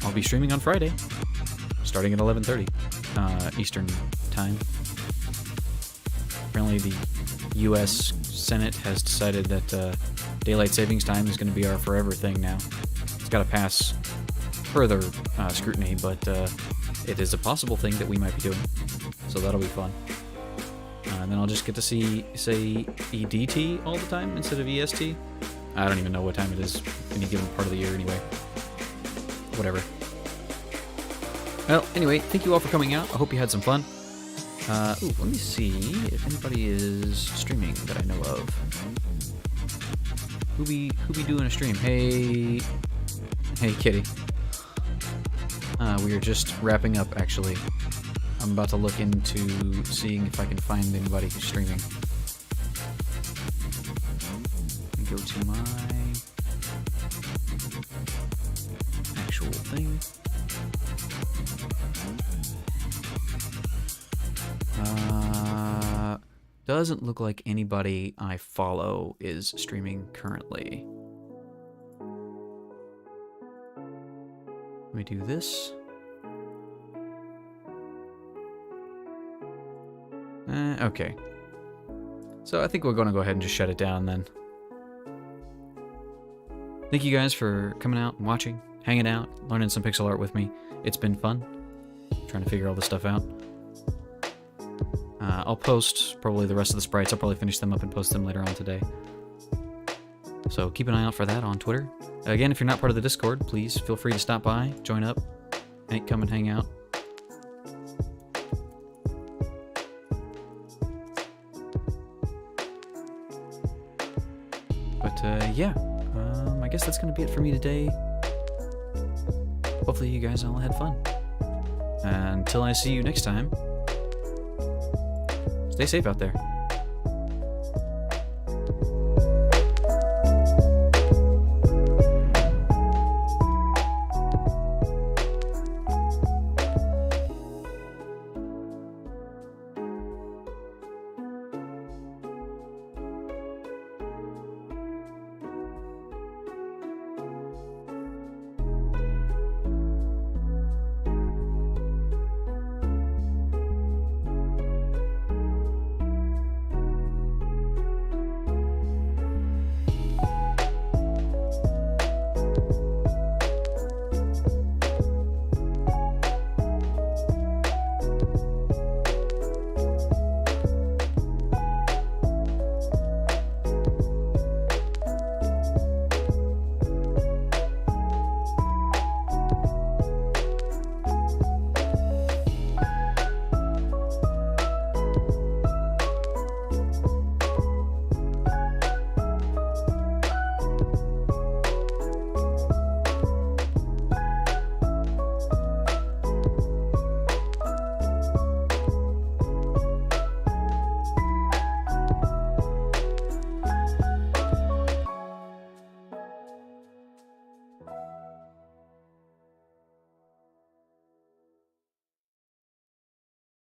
I'll be streaming on Friday, starting at 11:30 Eastern Time. Apparently the U.S. Senate has decided that daylight savings time is going to be our forever thing now. It's got to pass further scrutiny, but it is a possible thing that we might be doing, so that'll be fun. And then I'll just get to say EDT all the time instead of EST. I don't even know what time it is any given part of the year anyway. Whatever. Well, anyway, thank you all for coming out. I hope you had some fun. Let me see if anybody is streaming that I know of. Who be doing a stream? Hey, Kitty. We are just wrapping up, actually. I'm about to look into seeing if I can find anybody who's streaming. And go to my actual thing. Doesn't look like anybody I follow is streaming currently. Let me do this. Okay. So I think we're going to go ahead and just shut it down then. Thank you guys for coming out and watching, hanging out, learning some pixel art with me. It's been fun trying to figure all this stuff out. I'll post probably the rest of the sprites. I'll probably finish them up and post them later on today. So keep an eye out for that on Twitter. Again, if you're not part of the Discord, please feel free to stop by, join up, and come and hang out. yeah, I guess that's going to be it for me today. Hopefully you guys all had fun. Until I see you next time, stay safe out there.